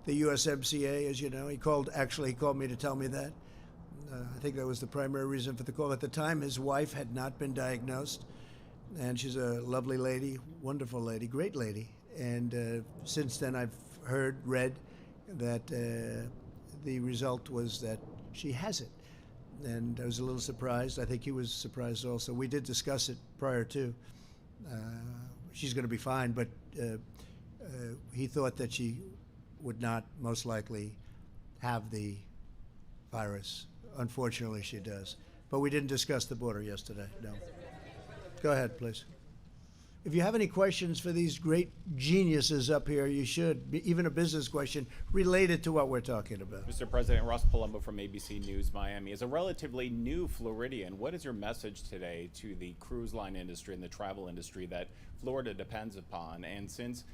the USMCA, as you know. He called me to tell me that. I think that was the primary reason for the call. At the time, his wife had not been diagnosed, and she's a lovely lady, wonderful lady, great lady. And since then, I've read that the result was that she has it. And I was a little surprised. I think he was surprised also. We did discuss it prior to. She's going to be fine, but he thought that she would not most likely have the virus. Unfortunately, she does. But we didn't discuss the border yesterday, no. Go ahead, please. If you have any questions for these great geniuses up here, you should, even a business question related to what we're talking about. Mr. President, Ross Palumbo from ABC News Miami. As a relatively new Floridian, what is your message today to the cruise line industry and the travel industry that Florida depends upon? And since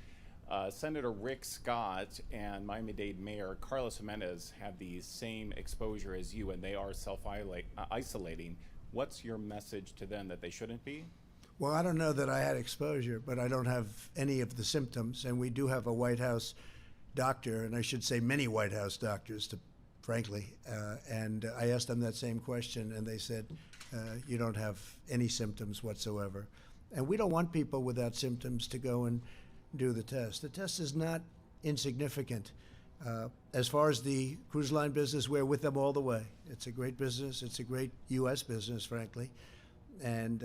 Senator Rick Scott and Miami-Dade Mayor Carlos Jimenez have the same exposure as you and they are self-isolating, what's your message to them that they shouldn't be? Well, I don't know that I had exposure, but I don't have any of the symptoms. And we do have a White House doctor, and I should say many White House doctors, frankly. And I asked them that same question, and they said, you don't have any symptoms whatsoever. And we don't want people without symptoms to go and do the test. The test is not insignificant. As far as the cruise line business, we're with them all the way. It's a great business. It's a great U.S. business, frankly. And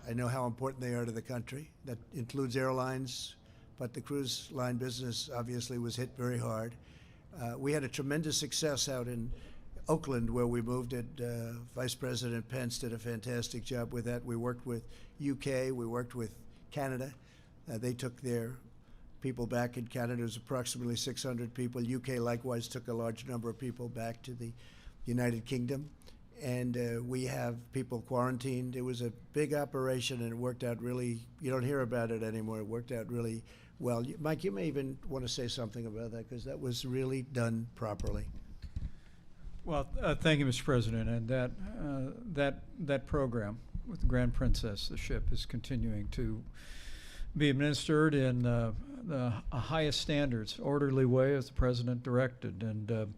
I know how important they are to the country. That includes airlines, but the cruise line business obviously was hit very hard. We had a tremendous success out in Oakland, where we moved it. Vice President Pence did a fantastic job with that. We worked with UK, we worked with Canada. They took their people back in Canada. It was approximately 600 people. UK likewise took a large number of people back to the United Kingdom. And we have people quarantined. It was a big operation, and it worked out really, you don't hear about it anymore. It worked out really well. Mike, you may even want to say something about that, because that was really done properly. Well, thank you, Mr. President. And that program with the Grand Princess, the ship, is continuing to be administered in the highest standards, orderly way, as the President directed. And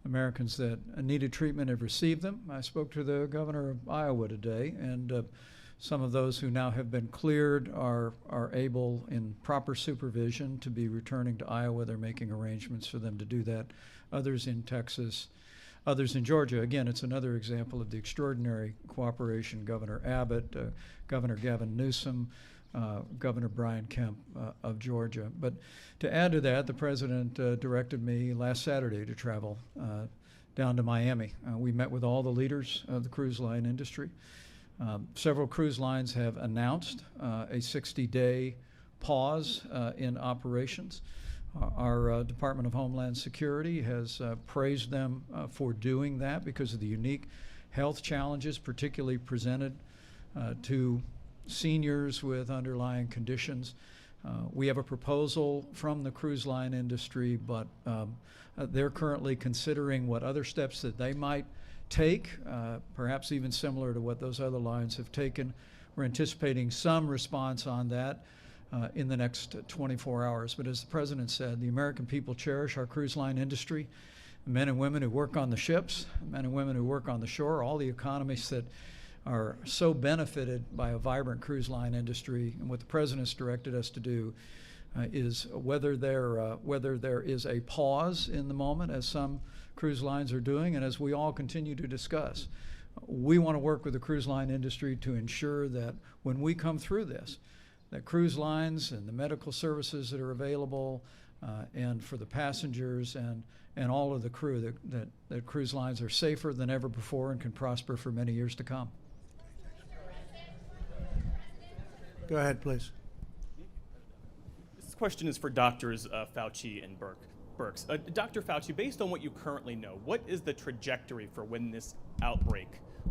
Americans that needed treatment have received them. I spoke to the governor of Iowa today, and some of those who now have been cleared are able, in proper supervision, to be returning to Iowa. They're making arrangements for them to do that. Others in Texas, others in Georgia. Again, it's another example of the extraordinary cooperation. Governor Abbott, Governor Gavin Newsom, Governor Brian Kemp of Georgia. But to add to that, the President directed me last Saturday to travel down to Miami. We met with all the leaders of the cruise line industry. Several cruise lines have announced a 60-day pause in operations. Our Department of Homeland Security has praised them for doing that because of the unique health challenges, particularly presented to seniors with underlying conditions. We have a proposal from the cruise line industry, but they're currently considering what other steps that they might take, perhaps even similar to what those other lines have taken. We're anticipating some response on that in the next 24 hours. But as the President said, the American people cherish our cruise line industry, the men and women who work on the ships, the men and women who work on the shore, all the economies that are so benefited by a vibrant cruise line industry. And what the President's directed us to do is whether there is a pause in the moment, as some cruise lines are doing, and as we all continue to discuss, we want to work with the cruise line industry to ensure that when we come through this, that cruise lines and the medical services that are available and for the passengers and all of the crew, that cruise lines are safer than ever before and can prosper for many years to come. Go ahead, please. This question is for Doctors Fauci and Birx. Dr. Fauci, based on what you currently know, what is the trajectory for when this outbreak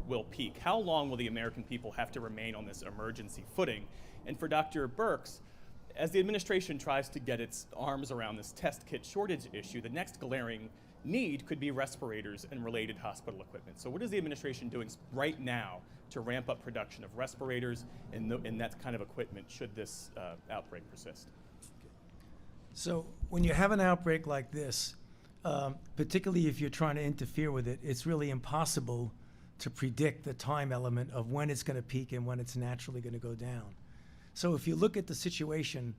will peak? How long will the American people have to remain on this emergency footing? And for Dr. Birx, as the administration tries to get its arms around this test kit shortage issue, the next glaring need could be respirators and related hospital equipment. So what is the administration doing right now to ramp up production of respirators and that kind of equipment should this outbreak persist? So when you have an outbreak like this, particularly if you're trying to interfere with it, it's really impossible to predict the time element of when it's going to peak and when it's naturally going to go down. So if you look at the situation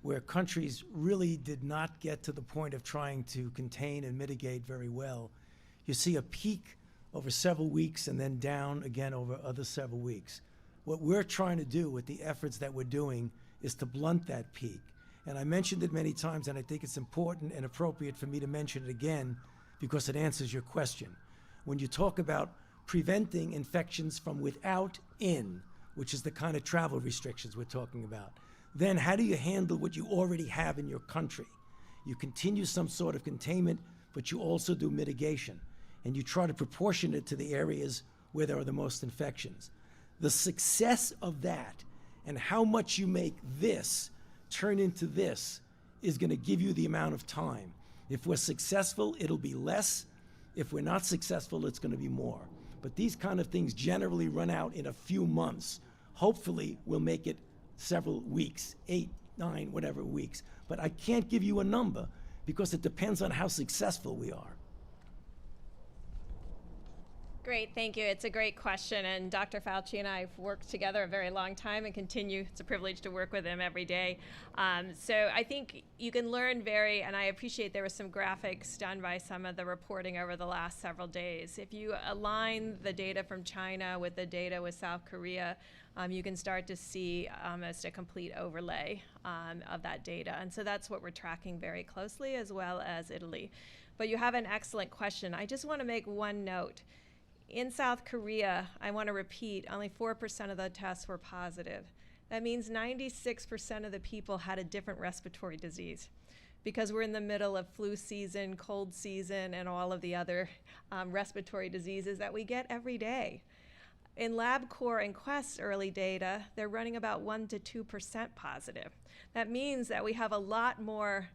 where countries really did not get to the point of trying to contain and mitigate very well, you see a peak over several weeks and then down again over other several weeks. What we're trying to do with the efforts that we're doing is to blunt that peak. And I mentioned it many times, and I think it's important and appropriate for me to mention it again because it answers your question. When you talk about preventing infections from without in, which is the kind of travel restrictions we're talking about, then how do you handle what you already have in your country? You continue some sort of containment, but you also do mitigation. And you try to proportion it to the areas where there are the most infections. The success of that and how much you make this turn into this is going to give you the amount of time. If we're successful, it'll be less. If we're not successful, it's going to be more. But these kind of things generally run out in a few months. Hopefully, we'll make it several weeks, 8, 9, whatever weeks. But I can't give you a number because it depends on how successful we are. Great, thank you. It's a great question, and Dr. Fauci and I have worked together a very long time and continue. It's a privilege to work with him every day. So I think you can learn and I appreciate there were some graphics done by some of the reporting over the last several days. If you align the data from China with the data with South Korea, you can start to see almost a complete overlay of that data. And so that's what we're tracking very closely, as well as Italy. but you have an excellent question. I just want to make one note. In South Korea, I want to repeat, only 4% of the tests were positive. That means 96% of the people had a different respiratory disease, because we're in the middle of flu season, cold season, and all of the other respiratory diseases that we get every day. In LabCorp and Quest's early data, they're running about 1% to 2% positive. That means that we have a lot more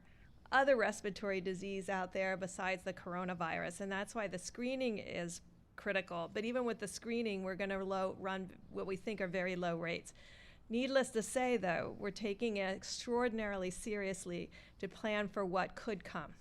other respiratory disease out there besides the coronavirus, and that's why the screening is critical. But even with the screening, we're going to run what we think are very low rates. Needless to say, though, we're taking it extraordinarily seriously to plan for what could come.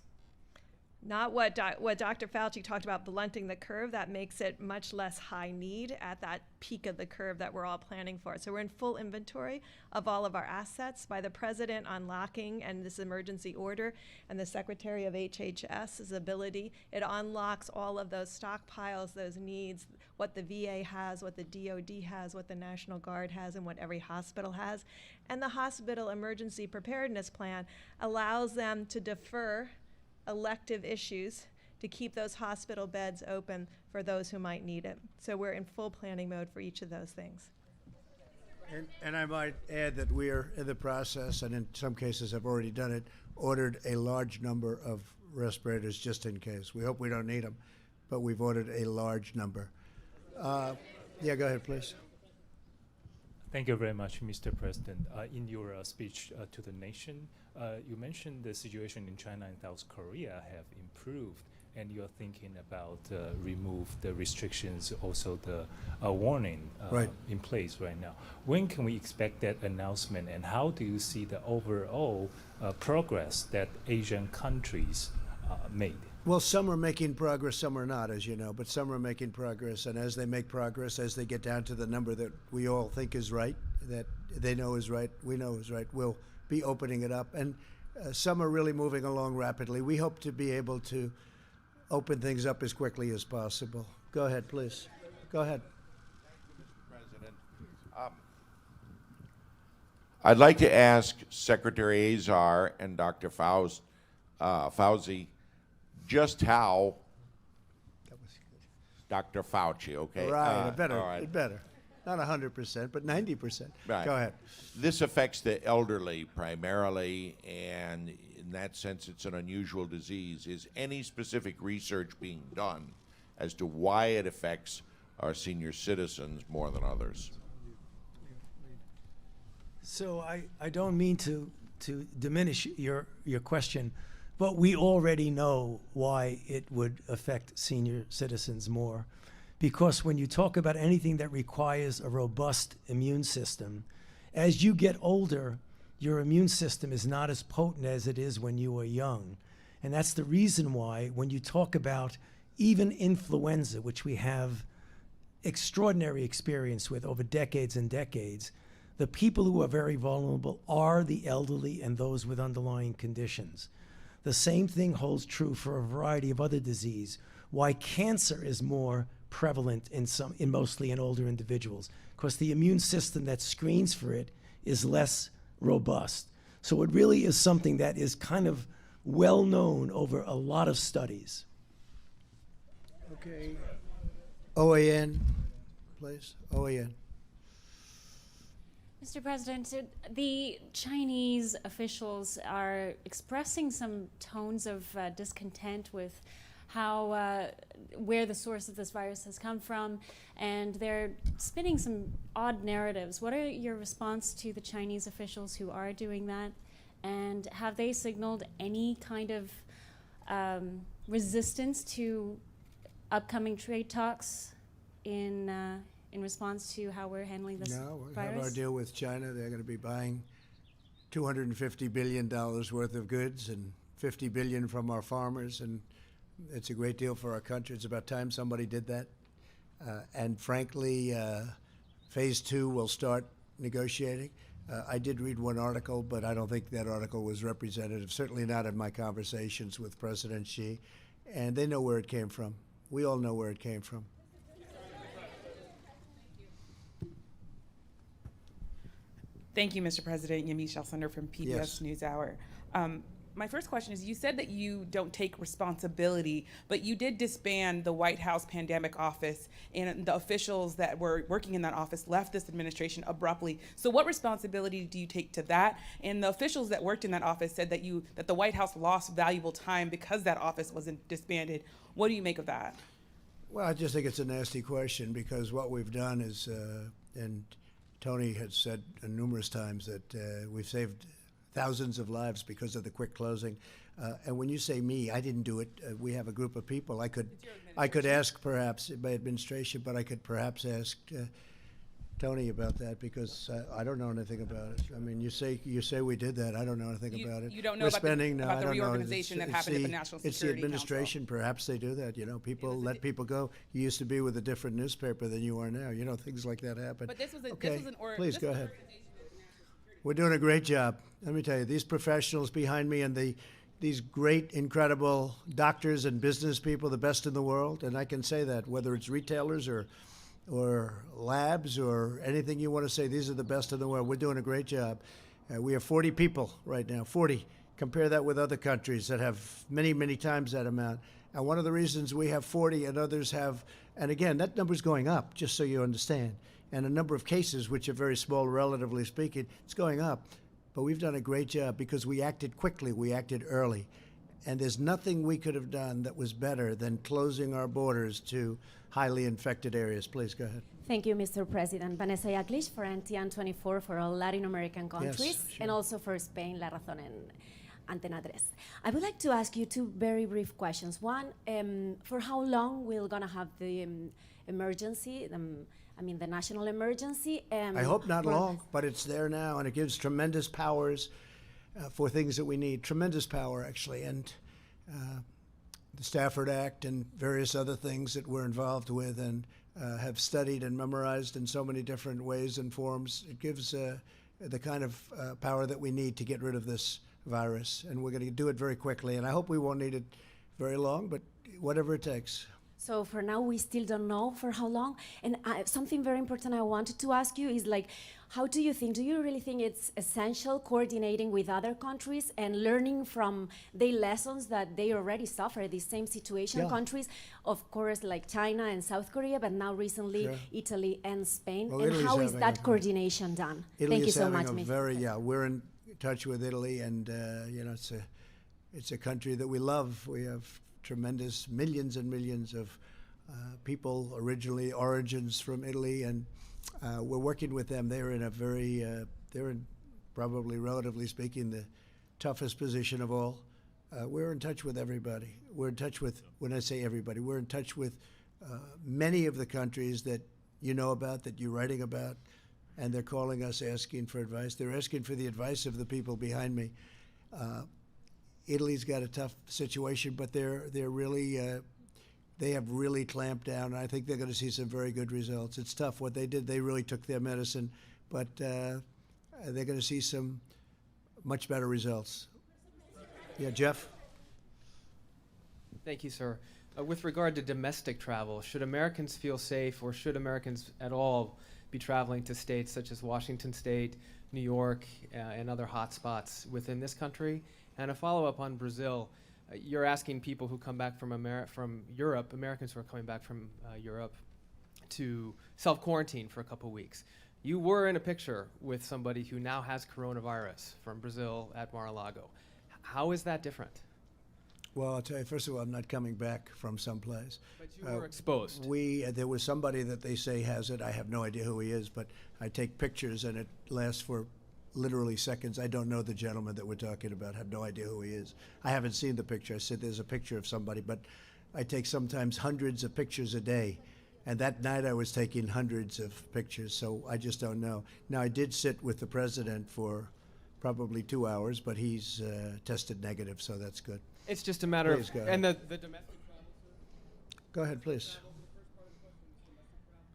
Not what Dr. Fauci talked about, blunting the curve. That makes it much less high need at that peak of the curve that we're all planning for. So we're in full inventory of all of our assets by the president unlocking and this emergency order and the Secretary of HHS's ability. It unlocks all of those stockpiles, those needs, what the VA has, what the DOD has, what the National Guard has, and what every hospital has. And the hospital emergency preparedness plan allows them to defer elective issues to keep those hospital beds open for those who might need it. So we're in full planning mode for each of those things. And I might add that we are in the process, and in some cases have already done it, ordered a large number of respirators just in case. We hope we don't need them, but we've ordered a large number. Yeah, go ahead, please. Thank you very much, Mr. President. In your speech to the nation, you mentioned the situation in China and South Korea have improved, and you're thinking about remove the restrictions, also the warning Right. in place right now. When can we expect that announcement, and how do you see the overall progress that Asian countries made? Well, some are making progress, some are not, as you know, but some are making progress. And as they make progress, as they get down to the number that we all think is right, that they know is right, we know is right, we'll be opening it up. And some are really moving along rapidly. We hope to be able to open things up as quickly as possible. Go ahead, please. Go ahead. President, I'd like to ask Secretary Azar and Dr. Fauci just how Dr. Fauci, okay? Right, it better, all right. it better. Not 100%, but 90%. Right. Go ahead. This affects the elderly primarily, and in that sense, it's an unusual disease. Is any specific research being done as to why it affects our senior citizens more than others? So I don't mean to diminish your question, but we already know why it would affect senior citizens more. Because when you talk about anything that requires a robust immune system, as you get older, your immune system is not as potent as it is when you were young. And that's the reason why when you talk about even influenza, which we have extraordinary experience with over decades and decades, the people who are very vulnerable are the elderly and those with underlying conditions. The same thing holds true for a variety of other disease. Why cancer is more prevalent in mostly in older individuals, because the immune system that screens for it is less robust. So it really is something that is kind of well known over a lot of studies. Okay. OAN, please. OAN. Mr. President, the Chinese officials are expressing some tones of discontent with how where the source of this virus has come from, and they're spinning some odd narratives. What are your response to the Chinese officials who are doing that, and have they signaled any kind of resistance to upcoming trade talks in response to how we're handling this No, we virus? have our deal with China. They're going to be buying $250 billion worth of goods and $50 billion from our farmers, and it's a great deal for our country. It's about time somebody did that. And frankly, phase 2 will start negotiating. I did read one article, but I don't think that article was representative, certainly not in my conversations with President Xi. And they know where it came from. We all know where it came from. Thank you, Mr. President. Yamiche Alcindor from PBS Yes. NewsHour. my first question is, you said that you don't take responsibility, but you did disband the White House Pandemic Office, and the officials that were working in that office left this administration abruptly. So what responsibility do you take to that? And the officials that worked in that office said that the White House lost valuable time because that office wasn't disbanded. What do you make of that? Well, I just think it's a nasty question, because what we've done is, and Tony has said numerous times that we've saved thousands of lives because of the quick closing. And when you say me, I didn't do it. We have a group of people. I could ask perhaps my administration, but I could perhaps ask Tony about that, because I don't know anything about it. I mean, you say we did that. I don't know anything about it. You don't know We're about spending, the I don't know. reorganization that happened at the National It's the Security administration. Perhaps they do that. You know, people let people go. You used to be with a different newspaper than you are now. You know, things like that happen. But this was okay. Please this go was ahead. We're doing a great job. Let me tell you, these professionals behind me and these great, incredible doctors and business people, the best in the world, and I can say that, whether it's retailers or labs or anything you want to say, these are the best in the world. We're doing a great job. We have 40 people right now, 40. Compare that with other countries that have many, many times that amount. And one of the reasons we have 40 and others have, and again, that number's going up, just so you understand. And a number of cases, which are very small, relatively speaking, it's going up. But we've done a great job because we acted quickly, we acted early. And there's nothing we could have done that was better than closing our borders to highly infected areas. Please go ahead. Thank you, Mr. President. Vanessa Yaklich for NTN24 for all Latin American countries, Yes, sure. and also for Spain, La Razón and Antena 3. I would like to ask you two very brief questions. One, for how long we're gonna have the emergency, the national emergency? I hope not long, but it's there now, and it gives tremendous powers for things that we need. Tremendous power, actually. And the Stafford Act and various other things that we're involved with and have studied and memorized in so many different ways and forms, it gives the kind of power that we need to get rid of this virus. And we're going to do it very quickly. And I hope we won't need it very long, but whatever it takes. So for now, we still don't know for how long. And something very important I wanted to ask you is, like, how do you really think it's essential coordinating with other countries and learning from the lessons that they already suffer, the same situation Yeah. countries, of course, like China and South Korea, but now recently Sure. Italy and Spain. Well, and Italy's how is having that a- coordination done? Italy Thank you is so having much, a Mr. very, we're in touch with Italy, and it's a country that we love. We have tremendous millions and millions of people, origins from Italy, and we're working with them. They're in they're in probably, relatively speaking, the toughest position of all. We're in touch with everybody. We're in touch with, when I say everybody, we're in touch with many of the countries that you know about, that you're writing about, and they're calling us asking for advice. They're asking for the advice of the people behind me. Italy's got a tough situation, but they're really they have really clamped down, and I think they're going to see some very good results. It's tough what they did. They really took their medicine, but they're going to see some much better results. Yeah, Jeff? Thank you, sir. With regard to domestic travel, should Americans feel safe, or should Americans at all be traveling to states such as Washington State, New York, and other hotspots within this country? And a follow-up on Brazil. You're asking people who come back from Europe, Americans who are coming back from Europe, to self-quarantine for a couple weeks. You were in a picture with somebody who now has coronavirus from Brazil at Mar-a-Lago. How is that different? Well, I'll tell you, first of all, I'm not coming back from someplace. But you were exposed. There was somebody that they say has it. I have no idea who he is, but I take pictures, and it lasts for literally seconds. I don't know the gentleman that we're talking about. I have no idea who he is. I haven't seen the picture. I said there's a picture of somebody, but I take sometimes hundreds of pictures a day. And that night I was taking hundreds of pictures, so I just don't know. Now, I did sit with the president for probably 2 hours, but he's tested negative, so that's good. It's just a matter Please of, go and ahead. the domestic travel, sir? Go ahead, please.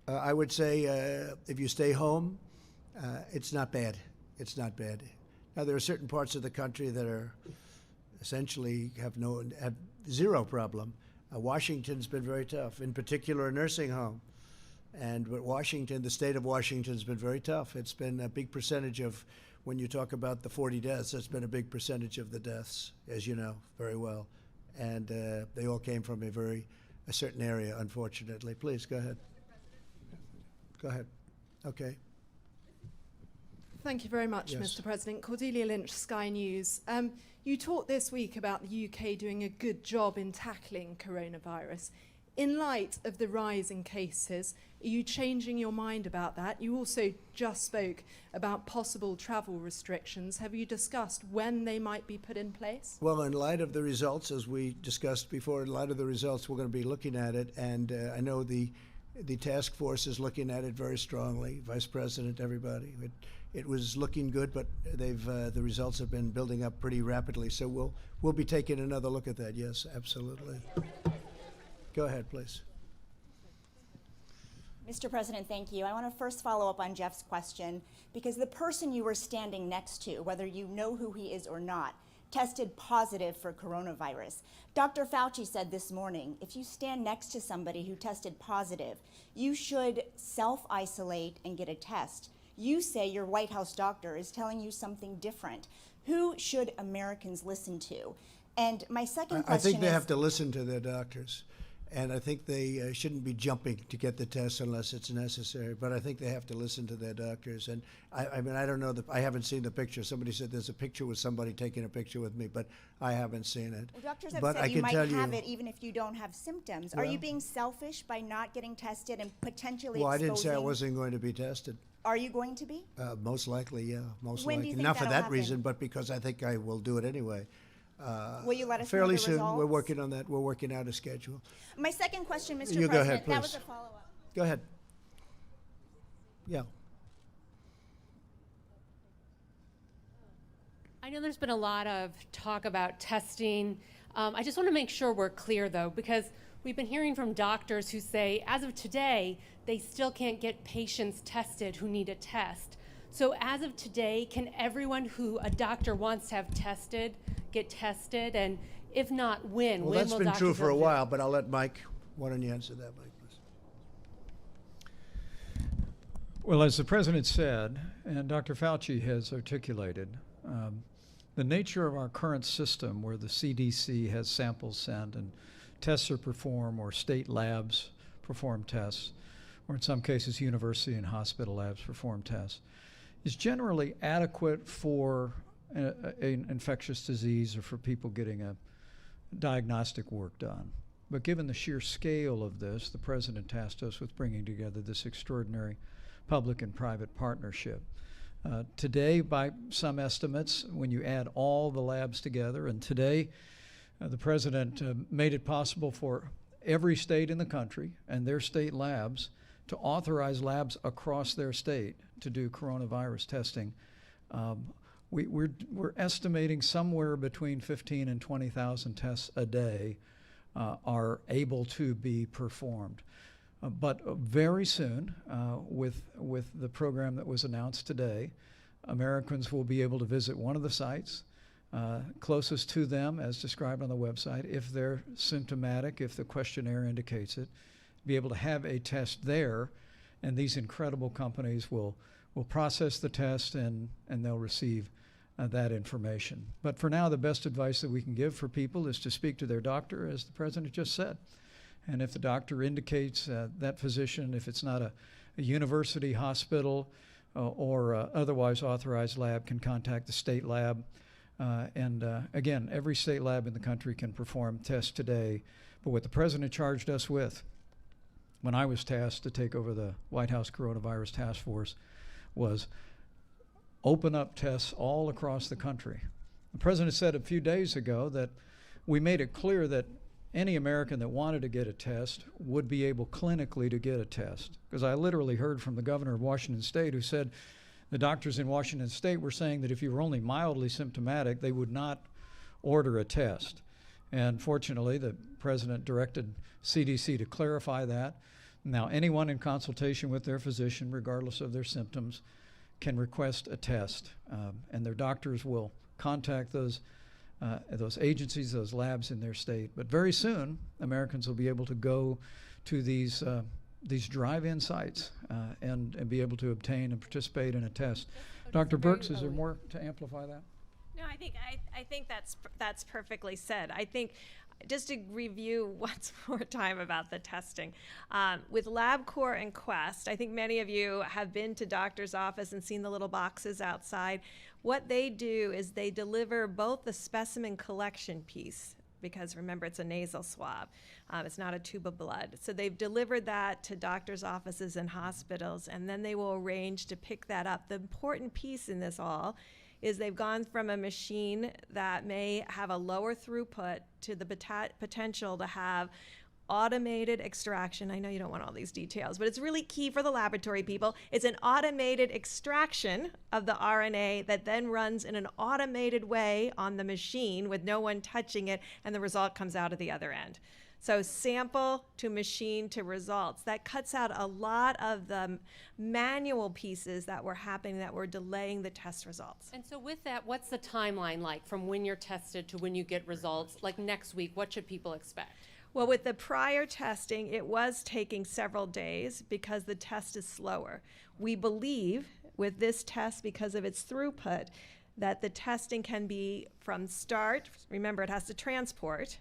I would say if you stay home, it's not bad. It's not bad. Now, there are certain parts of the country that are essentially have zero problem. Washington's been very tough, in particular a nursing home. But Washington, the state of Washington, has been very tough. It's been a big percentage of when you talk about the 40 deaths, that's been a big percentage of the deaths, as you know very well. And they all came from a certain area, unfortunately. Please, go ahead. Go ahead. Okay. Thank you very much, Yes. Mr. President. Cordelia Lynch, Sky News. You talked this week about the UK doing a good job in tackling coronavirus. In light of the rise in cases, are you changing your mind about that? You also just spoke about possible travel restrictions. Have you discussed when they might be put in place? Well, in light of the results, as we discussed before, in light of the results, we're going to be looking at it. And I know the task force is looking at it very strongly. Vice President, everybody. It was looking good, but the results have been building up pretty rapidly. So we'll be taking another look at that. Yes, absolutely. Go ahead, please. Mr. President, thank you. I want to first follow up on Jeff's question because the person you were standing next to, whether you know who he is or not, tested positive for coronavirus. Dr. Fauci said this morning, if you stand next to somebody who tested positive, you should self-isolate and get a test. You say your White House doctor is telling you something different. Who should Americans listen to? And my second question I think they is, have to listen to their doctors. And I think they shouldn't be jumping to get the test unless it's necessary. But I think they have to listen to their doctors. And I mean, I don't know, I haven't seen the picture. Somebody said there's a picture with somebody taking a picture with me, but I haven't seen it. Well, doctors have but said I you can might tell have it even if you don't have symptoms. Are you being selfish by not getting tested and potentially Well, I exposing? didn't say I wasn't going to be tested. Are you going to be? Most likely, yeah, most When do likely. you think Not for that'll that happen? reason, but because I think I will do it anyway. Will you let us know fairly the soon. We're results? working on that. We're working out a schedule. My second question, Mr. You President, go ahead, that was please. a follow-up. Go ahead. Yeah. I know there's been a lot of talk about testing. I just want to make sure we're clear, though, because we've been hearing from doctors who say, as of today, they still can't get patients tested who need a test. So as of today, can everyone who a doctor wants to have tested get tested? And if not, when? Well, When that's will been doctors true for a have- while, but I'll let Mike. Why don't you answer that, Mike, please? Well, as the President said, and Dr. Fauci has articulated, the nature of our current system where the CDC has samples sent and tests are performed, or state labs perform tests, or in some cases university and hospital labs perform tests, is generally adequate for an infectious disease or for people getting a diagnostic work done. But given the sheer scale of this, the President tasked us with bringing together this extraordinary public and private partnership. Today, by some estimates, when you add all the labs together, and today the President made it possible for every state in the country and their state labs to authorize labs across their state to do coronavirus testing. We're estimating somewhere between 15 and 20,000 tests a day are able to be performed. But very soon, with the program that was announced today, Americans will be able to visit one of the sites closest to them, as described on the website, if they're symptomatic, if the questionnaire indicates it, be able to have a test there, and these incredible companies will process the test and they'll receive that information. But for now, the best advice that we can give for people is to speak to their doctor, as the President just said. And if the doctor indicates that physician, if it's not a university, hospital, or otherwise authorized lab, can contact the state lab. Again, every state lab in the country can perform tests today. But what the President charged us with when I was tasked to take over the White House Coronavirus Task Force was open up tests all across the country. The President said a few days ago that we made it clear that any American that wanted to get a test would be able clinically to get a test. Because I literally heard from the governor of Washington State who said the doctors in Washington State were saying that if you were only mildly symptomatic, they would not order a test. And fortunately, the President directed CDC to clarify that. Now, anyone in consultation with their physician, regardless of their symptoms, can request a test, and their doctors will contact those agencies, those labs in their state. But very soon, Americans will be able to go to these these drive-in sites and be able to obtain and participate in a test. Dr. Birx, is there more to amplify that? No, I think that's perfectly said. I think just to review once more time about the testing. With LabCorp and Quest, I think many of you have been to doctor's office and seen the little boxes outside. What they do is they deliver both the specimen collection piece, because remember, it's a nasal swab. It's not a tube of blood. So they've delivered that to doctors' offices and hospitals, and then they will arrange to pick that up. The important piece in this all is they've gone from a machine that may have a lower throughput to the potential to have automated extraction. I know you don't want all these details, but it's really key for the laboratory people. It's an automated extraction of the RNA that then runs in an automated way on the machine with no one touching it, and the result comes out at the other end. So sample to machine to results. That cuts out a lot of the manual pieces that were happening that were delaying the test results. And so with that, what's the timeline like from when you're tested to when you get results? Like next week, what should people expect? Well, with the prior testing, it was taking several days because the test is slower. We believe with this test, because of its throughput, that the testing can be from start, remember it has to transport,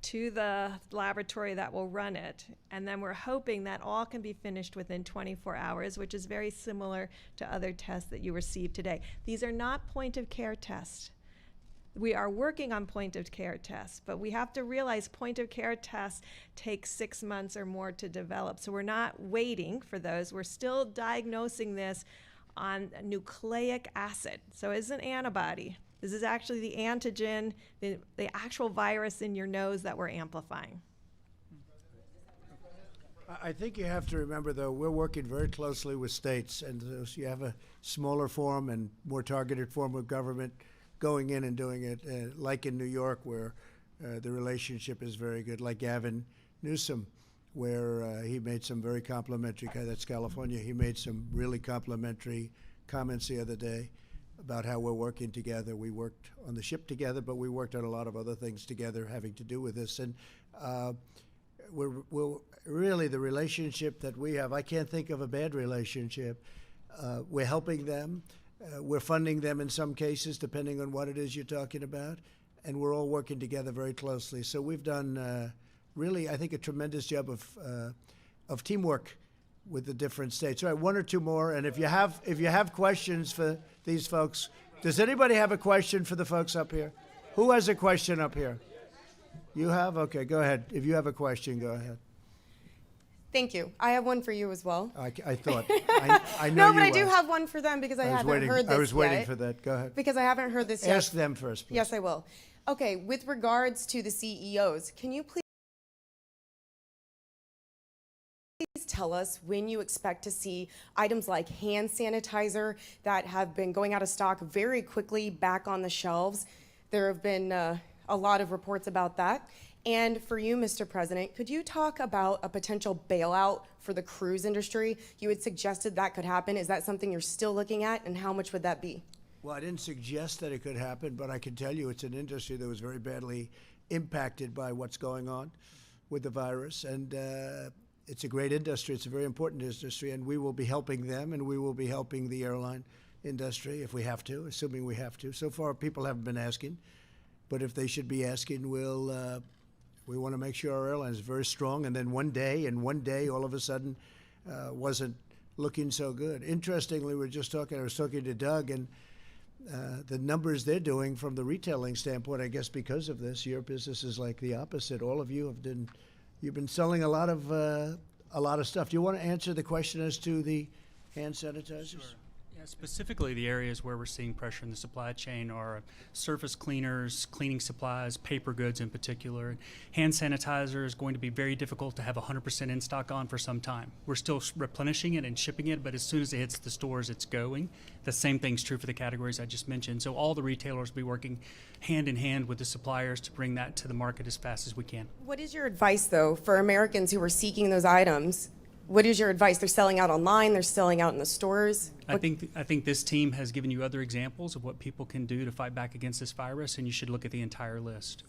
to the laboratory that will run it. And then we're hoping that all can be finished within 24 hours, which is very similar to other tests that you received today. These are not point-of-care tests. We are working on point-of-care tests, but we have to realize point-of-care tests take 6 months or more to develop. So we're not waiting for those. We're still diagnosing this on nucleic acid. So it's an antibody. This is actually the antigen, the actual virus in your nose that we're amplifying. I think you have to remember, though, we're working very closely with states, and so you have a smaller form and more targeted form of government going in and doing it, like in New York, where the relationship is very good, like Gavin Newsom, where he made some very complimentary, that's California, he made some really complimentary comments the other day about how we're working together. We worked on the ship together, but we worked on a lot of other things together having to do with this. And we're really, the relationship that we have, I can't think of a bad relationship. We're helping them. We're funding them in some cases, depending on what it is you're talking about. And we're all working together very closely. So we've done really, I think, a tremendous job of teamwork with the different states. All right, one or two more, and if you have questions for these folks, does anybody have a question for the folks up here? Who has a question up here? You have? Okay, go ahead. If you have a question, go ahead. Thank you. I have one for you as well. I thought. I know no, but you I do asked. have one for them because I haven't heard this I was waiting yet. for that. Go ahead. Because I haven't heard this yet. Ask them first, please. Yes, I will. Okay, with regards to the CEOs, can you please tell us when you expect to see items like hand sanitizer that have been going out of stock very quickly back on the shelves? There have been a lot of reports about that. And for you, Mr. President, could you talk about a potential bailout for the cruise industry? You had suggested that could happen. Is that something you're still looking at, and how much would that be? Well, I didn't suggest that it could happen, but I can tell you it's an industry that was very badly impacted by what's going on with the virus. And it's a great industry. It's a very important industry, and we will be helping them, and we will be helping the airline industry if we have to, assuming we have to. So far, people haven't been asking, but if they should be asking, we want to make sure our airline is very strong. And then one day, all of a sudden, wasn't looking so good. Interestingly, I was talking to Doug, and the numbers they're doing from the retailing standpoint, I guess because of this, your business is like the opposite. All of you you've been selling a lot of stuff. Do you want to answer the question as to the hand sanitizers? Sure. Yeah, specifically, the areas where we're seeing pressure in the supply chain are surface cleaners, cleaning supplies, paper goods in particular. Hand sanitizer is going to be very difficult to have 100% in stock on for some time. We're still replenishing it and shipping it, but as soon as it hits the stores, it's going. The same thing's true for the categories I just mentioned. So all the retailers will be working hand in hand with the suppliers to bring that to the market as fast as we can. What is your advice, though, for Americans who are seeking those items? What is your advice? They're selling out online, they're selling out in the stores. I think this team has given you other examples of what people can do to fight back against this virus, and you should look at the entire list.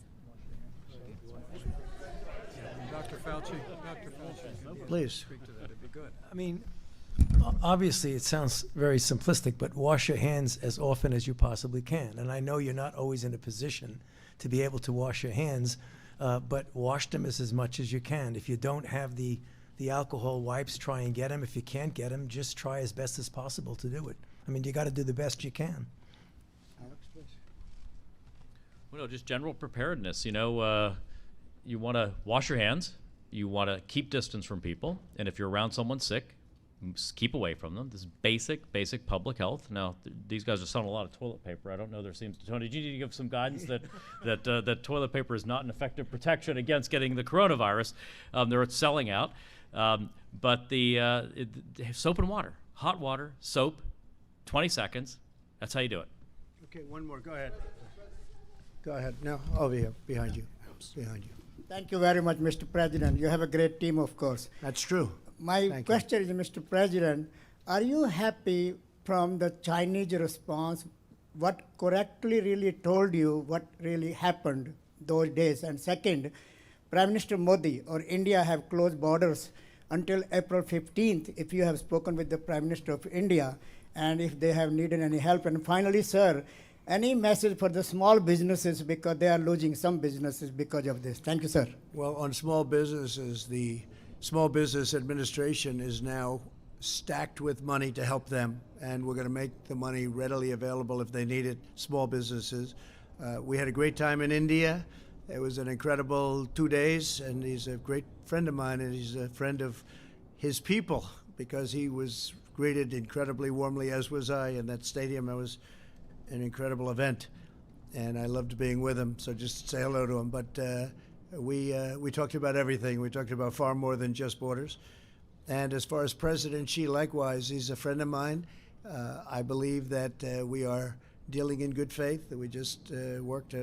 Dr. Fauci. Please. Speak to that. It'd be good. I mean, obviously, it sounds very simplistic, but wash your hands as often as you possibly can. And I know you're not always in a position to be able to wash your hands, but wash them as much as you can. If you don't have the alcohol wipes, try and get them. If you can't get them, just try as best as possible to do it. I mean, you got to do the best you can. Well, just general preparedness. You know, you want to wash your hands. You want to keep distance from people. And if you're around someone sick, keep away from them. This is basic public health. Now, these guys are selling a lot of toilet paper. I don't know. There seems to, Tony, do you need to give some guidance that toilet paper is not an effective protection against getting the coronavirus? They're selling out. But soap and water, hot water, soap, 20 seconds. That's how you do it. Okay, one more. Go ahead. Go ahead. No, over here, behind you. Behind you. Thank you very much, Mr. President. You have a great team, of course. That's true. My question is, Mr. President, are you happy from the Chinese response? What correctly really told you what really happened those days? And second, Prime Minister Modi or India have closed borders until April 15th, if you have spoken with the Prime Minister of India and if they have needed any help. And finally, sir, any message for the small businesses because they are losing some businesses because of this? Thank you, sir. Well, on small businesses, the Small Business Administration is now stacked with money to help them, and we're going to make the money readily available if they need it, small businesses. We had a great time in India. It was an incredible 2 days, and he's a great friend of mine, and he's a friend of his people because he was greeted incredibly warmly, as was I, in that stadium. It was an incredible event, and I loved being with him, so just say hello to him. But we talked about everything. We talked about far more than just borders. And as far as President Xi, likewise, he's a friend of mine. I believe that we are dealing in good faith, that we just worked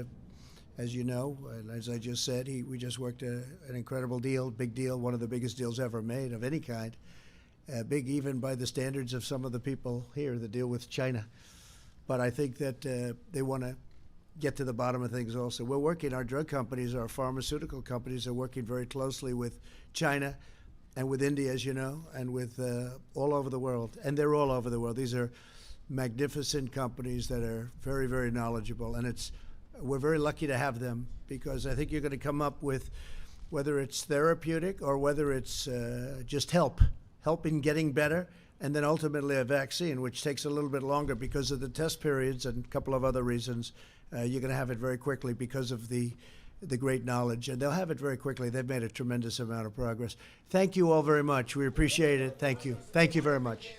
as you know, and as I just said, we just worked an incredible deal, big deal, one of the biggest deals ever made of any kind. Big even by the standards of some of the people here, the deal with China. But I think that they want to get to the bottom of things also. We're working, our drug companies, our pharmaceutical companies are working very closely with China and with India, as you know, and with all over the world. And they're all over the world. These are magnificent companies that are very, very knowledgeable. And we're very lucky to have them because I think you're going to come up with, whether it's therapeutic or whether it's just help in getting better, and then ultimately a vaccine, which takes a little bit longer because of the test periods and a couple of other reasons. You're going to have it very quickly because of the great knowledge, and they'll have it very quickly. They've made a tremendous amount of progress. Thank you all very much. We appreciate it. Thank you. Thank you very much.